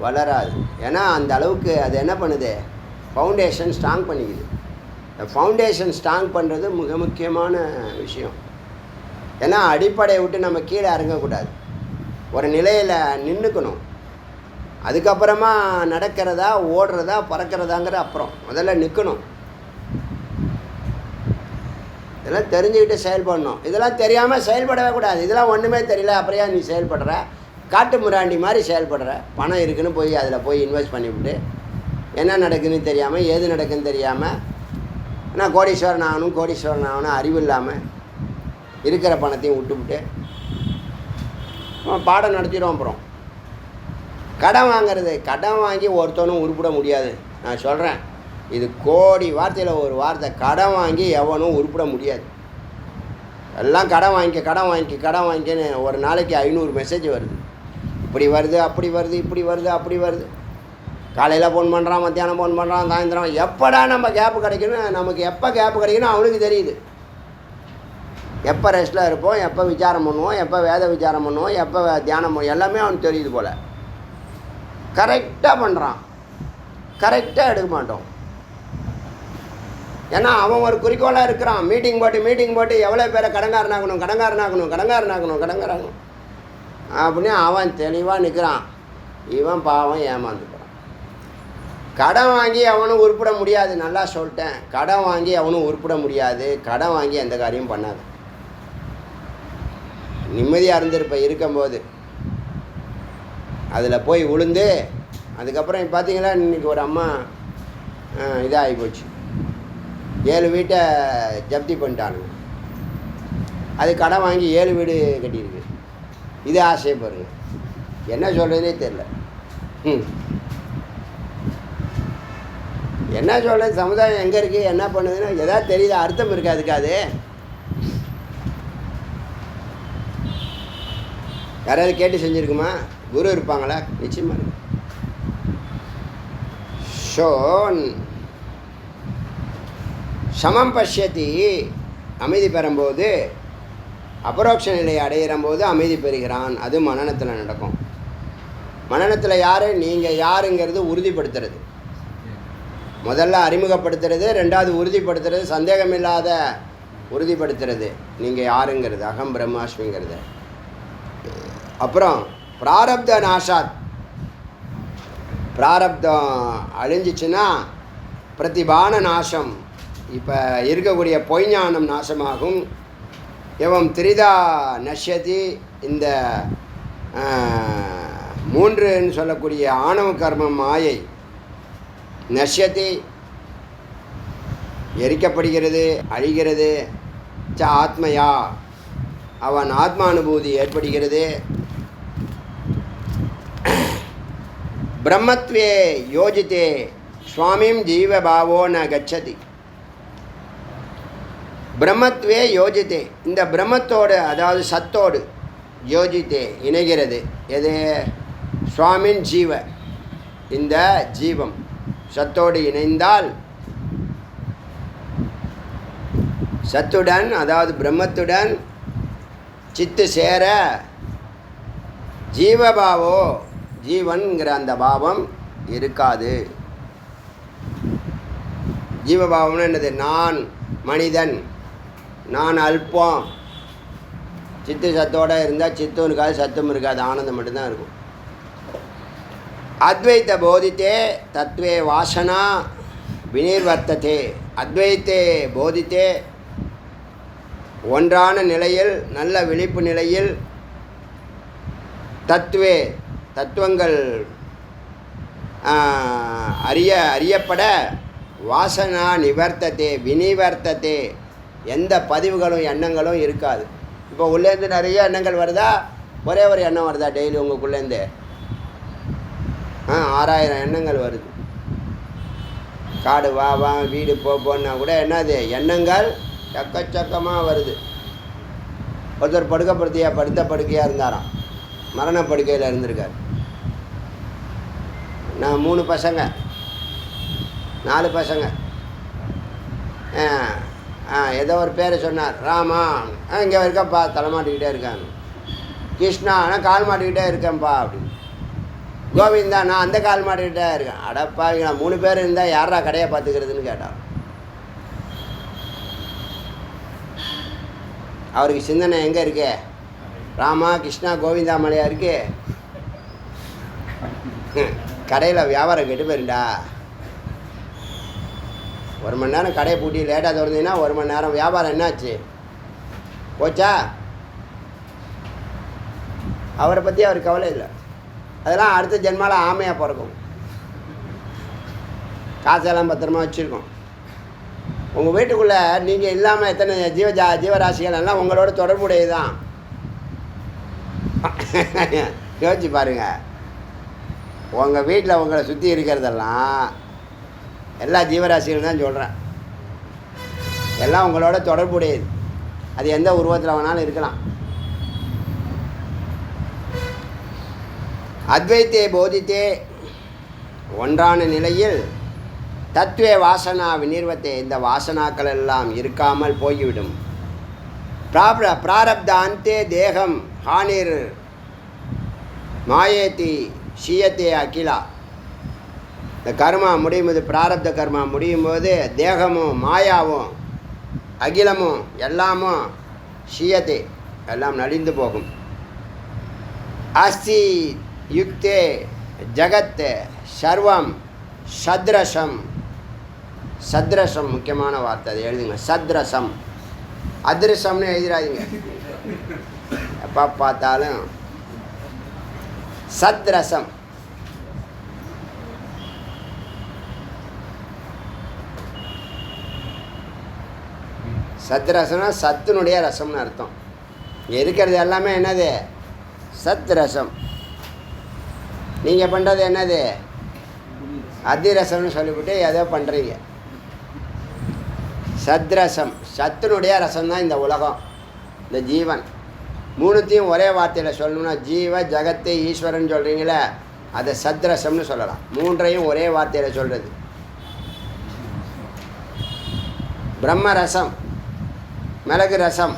வளராது. ஏன்னா அந்த அளவுக்கு அது என்ன பண்ணுது? ஃபவுண்டேஷன் ஸ்ட்ராங் பண்ணிக்குது. இந்த ஃபவுண்டேஷன் ஸ்ட்ராங் பண்ணுறது மிக முக்கியமான விஷயம். ஏன்னா அடிப்படையை விட்டு நம்ம கீழே இறங்கக்கூடாது, ஒரு நிலையில் நின்றுக்கணும். அதுக்கப்புறமா நடக்கிறதா, ஓடுறதா, பறக்கிறதாங்கிற அப்புறம் முதல்ல நிற்கணும். இதெல்லாம் தெரிஞ்சுக்கிட்டு செயல்படணும். இதெல்லாம் தெரியாமல் செயல்படவே கூடாது. இதெல்லாம் ஒன்றுமே தெரியல, அப்புறையா நீ செயல்படுற? காட்டு முராண்டி மாதிரி செயல்படுற. பணம் இருக்குன்னு போய் அதில் போய் இன்வெஸ்ட் பண்ணிவிட்டு என்ன நடக்குதுன்னு தெரியாமல், ஏது நடக்குதுன்னு தெரியாமல், ஆனால் கோடீஸ்வரன் ஆகணும் அறிவு இல்லாமல் இருக்கிற பணத்தையும் விட்டுவிட்டு பாடம் நடத்திடும். அப்புறம் கடன் வாங்கிறது, கடன் வாங்கி ஒருத்தனும் உருப்பிட முடியாது. நான் சொல்கிறேன், இது கோடி வார்த்தையில் ஒரு வார்த்தை. கடன் வாங்கி எவனும் உருப்பிட முடியாது. எல்லாம் கடன் வாங்கிக்கன்னு ஒரு நாளைக்கு 500 மெசேஜ் வருது. இப்படி வருது, அப்படி வருது, இப்படி வருது, அப்படி வருது. காலையில் ஃபோன் பண்ணுறான், மத்தியானம் ஃபோன் பண்ணுறான், சாயந்தரம். எப்படா நம்ம கேப்பு கிடைக்கணும்? நமக்கு எப்போ கேப்பு கிடைக்கணும் அவனுக்கு தெரியுது. எப்போ ரெஸ்ட்டில் இருப்போம், எப்போ விசாரம் பண்ணுவோம், எப்போ வேத விசாரம் பண்ணுவோம், எப்போ தியானம் பண்ணுவோம், எல்லாமே அவனுக்கு தெரியுது போல். கரெக்டாக பண்ணுறான், கரெக்டாக எடுக்க மாட்டோம். ஏன்னா அவன் ஒரு குறிக்கோளாக இருக்கிறான். மீட்டிங் போட்டு எவ்வளோ பேரை கடங்காரனாகணும் அப்படின்னு அவன் தெளிவாக நிற்கிறான். இவன் பாவம் ஏமாந்து போகிறான். கடன் வாங்கி அவனும் உருப்பிட முடியாது. நல்லா சொல்லிட்டேன், கடன் வாங்கி அவனும் உருப்பிட முடியாது. கடன் வாங்கி எந்த காரியமும் பண்ணாது. நிம்மதியாக இருந்திருப்ப இருக்கும்போது அதில் போய் விழுந்து அதுக்கப்புறம் இப்போ பார்த்தீங்களா இன்றைக்கி ஒரு அம்மா இதாகி போச்சு, 7 வீட்டை ஜப்தி பண்ணிட்டானுங்க. அது கடன் வாங்கி 7 வீடு கட்டியிருக்கு. இது ஆசையை பாருங்கள், என்ன சொல்கிறதுனே தெரில. என்ன சொல்கிறது, சமுதாயம் எங்கே இருக்குது, என்ன பண்ணுதுன்னு எதாவது தெரியுது, அர்த்தம் இருக்கா அதுக்காது? யாராவது கேட்டு செஞ்சுருக்குமா? குரு இருப்பாங்களா? நிச்சயமாக இருக்கு. ஸோ சமம் பஷ்யத்தி, அமைதி பெறும்போது, அபரோக்ஷ நிலையை அடையிற போது அமைதி பெறுகிறான். அது மனனத்தில் நடக்கும். மனனத்தில் யார்? நீங்கள் யாருங்கிறது உறுதிப்படுத்துறது. முதல்ல அறிமுகப்படுத்துறது, ரெண்டாவது உறுதிப்படுத்துறது, சந்தேகமில்லாத உறுதிப்படுத்துறது நீங்கள் யாருங்கிறது, அகம் பிரம்மாஸ்மிங்கிறது. அப்புறம் பிராரப்த நாசாத், பிராரப்தம் அழிஞ்சிச்சுன்னா பிரதிபான நாசம், இப்போ இருக்கக்கூடிய பொய்ஞானம் நாசமாகும். எவம் திரிதா நஷ்யதி, இந்த 3ன்னு சொல்லக்கூடிய ஆணவ கர்மம் மாயை நஷ்யதி எரிக்கப்படுகிறது, அழிகிறது. ச ஆத்மயா, அவன் ஆத்மானுபூதி ஏற்படுகிறது. பிரம்மத்வே யோஜித்தே சுவாமிம் ஜீவபாவோ ந கச்சதி. பிரம்மத்வே யோஜித்தே, இந்த பிரம்மத்தோடு அதாவது சத்தோடு யோஜித்தே இணைகிறது. எது? சுவாமின் ஜீவ, இந்த ஜீவம் சத்தோடு இணைந்தால், சத்துடன் அதாவது பிரம்மத்துடன் சித்து சேர ஜீவபாவோ, ஜீவன்கிற அந்த பாவம் இருக்காது. ஜீவபாவம்னு என்னது? நான் மனிதன், நான் அல்பம். சித்து சத்தோடு இருந்தால் சித்தும் இருக்காது, சத்தும் இருக்காது, ஆனந்தம் மட்டும்தான் இருக்கும். அத்வைத்த போதித்தே தத்வே வாசனா வினிர்வர்த்ததே. அத்வைத்தே போதித்தே, ஒன்றான நிலையில், நல்ல விழிப்பு நிலையில், தத்துவே தத்துவங்கள் அறியப்பட, வாசனா நிவர்த்ததே வினிவர்த்ததே, எந்த பதிவுகளும் எண்ணங்களும் இருக்காது. இப்போ உள்ளேருந்து நிறைய எண்ணங்கள் வருதா? ஒரே ஒரு எண்ணம் வருதா டெய்லி உங்களுக்குள்ளேருந்து? 6000 எண்ணங்கள் வருது. காடு வா வா, வீடு போன்னா கூட என்னது எண்ணங்கள் சக்கச்சக்கமாக வருது. ஒருத்தர் படுத்த படுக்கையாக இருந்தாராம், மரண படுக்கையில் இருந்திருக்கார். நான் 3 பசங்க, 4 பசங்க. ஏதோ ஒரு பேரை சொன்னார். ராமா, இங்கே இருக்கேன்ப்பா, தலைமாட்டிக்கிட்டே இருக்காங்க. கிருஷ்ணா, நான் கால் மாட்டிக்கிட்டே இருக்கேன்ப்பா அப்படின்னு. கோவிந்தா, நான் அந்த கால் மாட்டிக்கிட்டே இருக்கேன். அடப்பா, நான் 3 பேர் இருந்தால் யாரா கடையை பார்த்துக்கிறதுன்னு கேட்டான். அவருக்கு சிந்தனை எங்கே இருக்கு? ராமா கிருஷ்ணா கோவிந்தா மலையா இருக்கு. கடையில் வியாபாரம் கெட்டு போயிருண்டா. 1 மணி நேரம் கடையை பூட்டி லேட்டாக திறந்தீங்கன்னா 1 மணி நேரம் வியாபாரம் என்னாச்சு? போச்சா? அவரை பற்றி அவர் கவலை இல்லை. அதெல்லாம் அடுத்த ஜென்மாவில் ஆமையாக பிறக்கும். காசெல்லாம் பத்திரமா வச்சுருக்கோம். உங்கள் வீட்டுக்குள்ளே நீங்கள் இல்லாமல் எத்தனை ஜீவராசிகள் எல்லாம் உங்களோட தொடர்புடையது தான். யோசிச்சு பாருங்கள். உங்கள் வீட்டில் உங்களை சுற்றி இருக்கிறதெல்லாம் எல்லா ஜீவராசிகள் தான் சொல்கிறேன். எல்லாம் உங்களோட தொடர்புடையது. அது எந்த உருவத்தில் வேணாலும் இருக்கலாம். அத்வைத்தே போதித்தே, ஒன்றான நிலையில், தத்துவே வாசனா விநிர்வத்தே, இந்த வாசனாக்கள் எல்லாம் இருக்காமல் போய்விடும். பிராரப்த அந்தே தேகம் ஹானிர் மாயேதி ஷியத்தே அகிலா. இந்த கர்மா முடியும் போது, பிராரப்த கர்மா முடியும் போது, தேகமும் மாயாவும் அகிலமும் எல்லாமும் ஷியத்தே, எல்லாம் நலிந்து போகும். அஸ்தி யுக்தே ஜகத் சர்வம் சத்ரசம். சத்ரசம் முக்கியமான வார்த்தை, அதை எழுதுங்க. சத்ரசம், அதிரசம்னு எழுதிடாதீங்க. எப்போ பார்த்தாலும் சத்ரசம். சத் ரசம்னா சத்துனுடைய ரசம்னு அர்த்தம். இங்கே இருக்கிறது எல்லாமே என்னது? சத் ரசம். நீங்கள் பண்ணுறது என்னது? அதிரசம்னு சொல்லிவிட்டு ஏதோ பண்ணுறீங்க. சத்ரசம், சத்துனுடைய ரசம் தான் இந்த உலகம், இந்த ஜீவன். மூணுத்தையும் ஒரே வார்த்தையில் சொல்லணும்னா ஜீவ ஜகத்து ஈஸ்வரன் சொல்கிறீங்களே, அதை சத்ரசம்னு சொல்லலாம். மூன்றையும் ஒரே வார்த்தையில் சொல்கிறது. பிரம்ம ரசம், மிளகு ரசம்,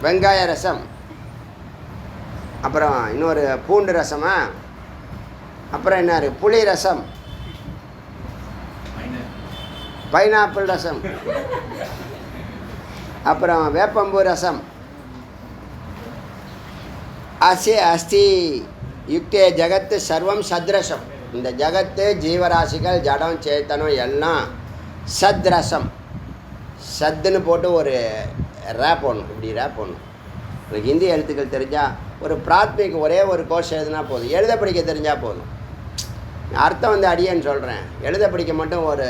வெங்காய ரசம், அப்புறம் இன்னொரு பூண்டு ரசமா, அப்புறம் என்ன புளி ரசம், பைனாப்பிள் ரசம், அப்புறம் வேப்பம்பூ ரசம். அஸ்தி யுக்தே ஜகத்து சர்வம் சத்ரசம். இந்த ஜகத்து ஜீவராசிகள் ஜடம் சேத்தனம் எல்லாம் சத்ரசம். சத்துன்னு போட்டு ஒரு ரேப் போடணும், இப்படி ரேப் போடணும். உங்களுக்கு ஹிந்தி எழுத்துக்கள் தெரிஞ்சால் ஒரு பிராத்மிக்கு ஒரே ஒரு கோர்ஸ் எழுதுனா போதும், எழுத படிக்க தெரிஞ்சால் போதும். அர்த்தம் வந்து அடியேன்னு சொல்கிறேன், எழுத படிக்க மட்டும் ஒரு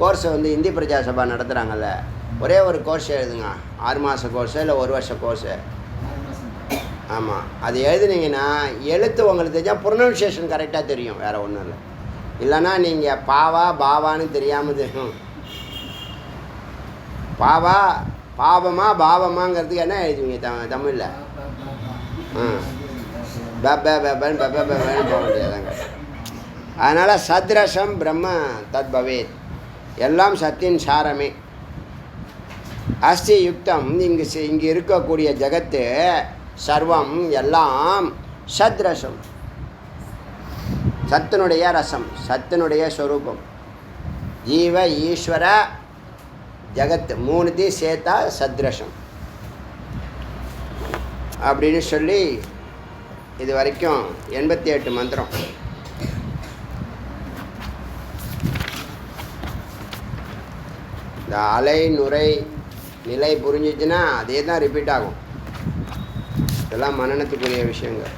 கோர்ஸை வந்து இந்தி பிரஜா சபா நடத்துகிறாங்கல்ல, ஒரே ஒரு கோர்ஸ் எழுதுங்க. 6 மாத கோர்ஸு இல்லை 1 வருஷ கோர்ஸு. ஆமாம், அது எழுதுனீங்கன்னா எழுத்து உங்களுக்கு தெரிஞ்சால் ப்ரொனன்சியேஷன் கரெக்டாக தெரியும், வேறு ஒன்றும் இல்லை. இல்லைன்னா நீங்கள் பாவா பாவான்னு தெரியாமல் தெரியும். பாவா பாவமா பாவமாங்கிறதுக்கு என்ன எழுதுவீங்க தமிழில்? பெப்பன்னு போக முடியாதாங்க. அதனால் சத்ரசம் பிரம்ம தத் பவேத், எல்லாம் சத்தின் சாரமே. அஸ்தி யுக்தம், இங்கு இருக்கக்கூடிய ஜகத்து சர்வம் எல்லாம் சத்ரசம், சத்தினுடைய ரசம், சத்தினுடைய ஸ்வரூபம். ஜீவ ஈஸ்வர ஜகத் மூணுத்தையும் சேர்த்தா சத்ரசம் அப்படின்னு சொல்லி இது வரைக்கும் 88 மந்திரம். இந்த அலை நுரை நிலை புரிஞ்சிச்சுன்னா அதே தான் ரிப்பீட் ஆகும். இதெல்லாம் மனனத்துக்குரிய விஷயங்கள்.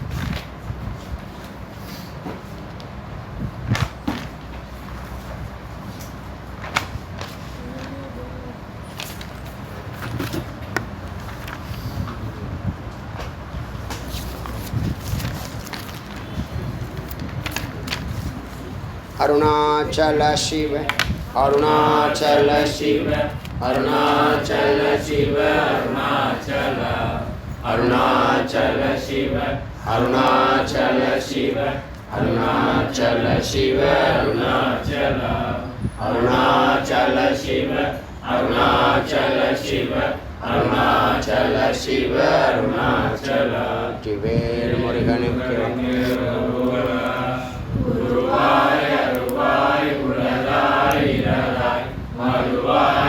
அருணாச்சல சிவ அருணாச்சல சிவ அருணாச்சல சிவ அருணாச்சல அருணாச்சல சிவ அருணாச்சல சிவ அருணாச்சல சிவ அருணாச்சல அருணாச்சல சிவ அருணாச்சல சிவ அருணாச்சல சிவ அருணாச்சல. வெற்றிவேல் முருகனுக்கு. உருவாய் அருவாய் உலகாய் இரவாய் மறுவாய்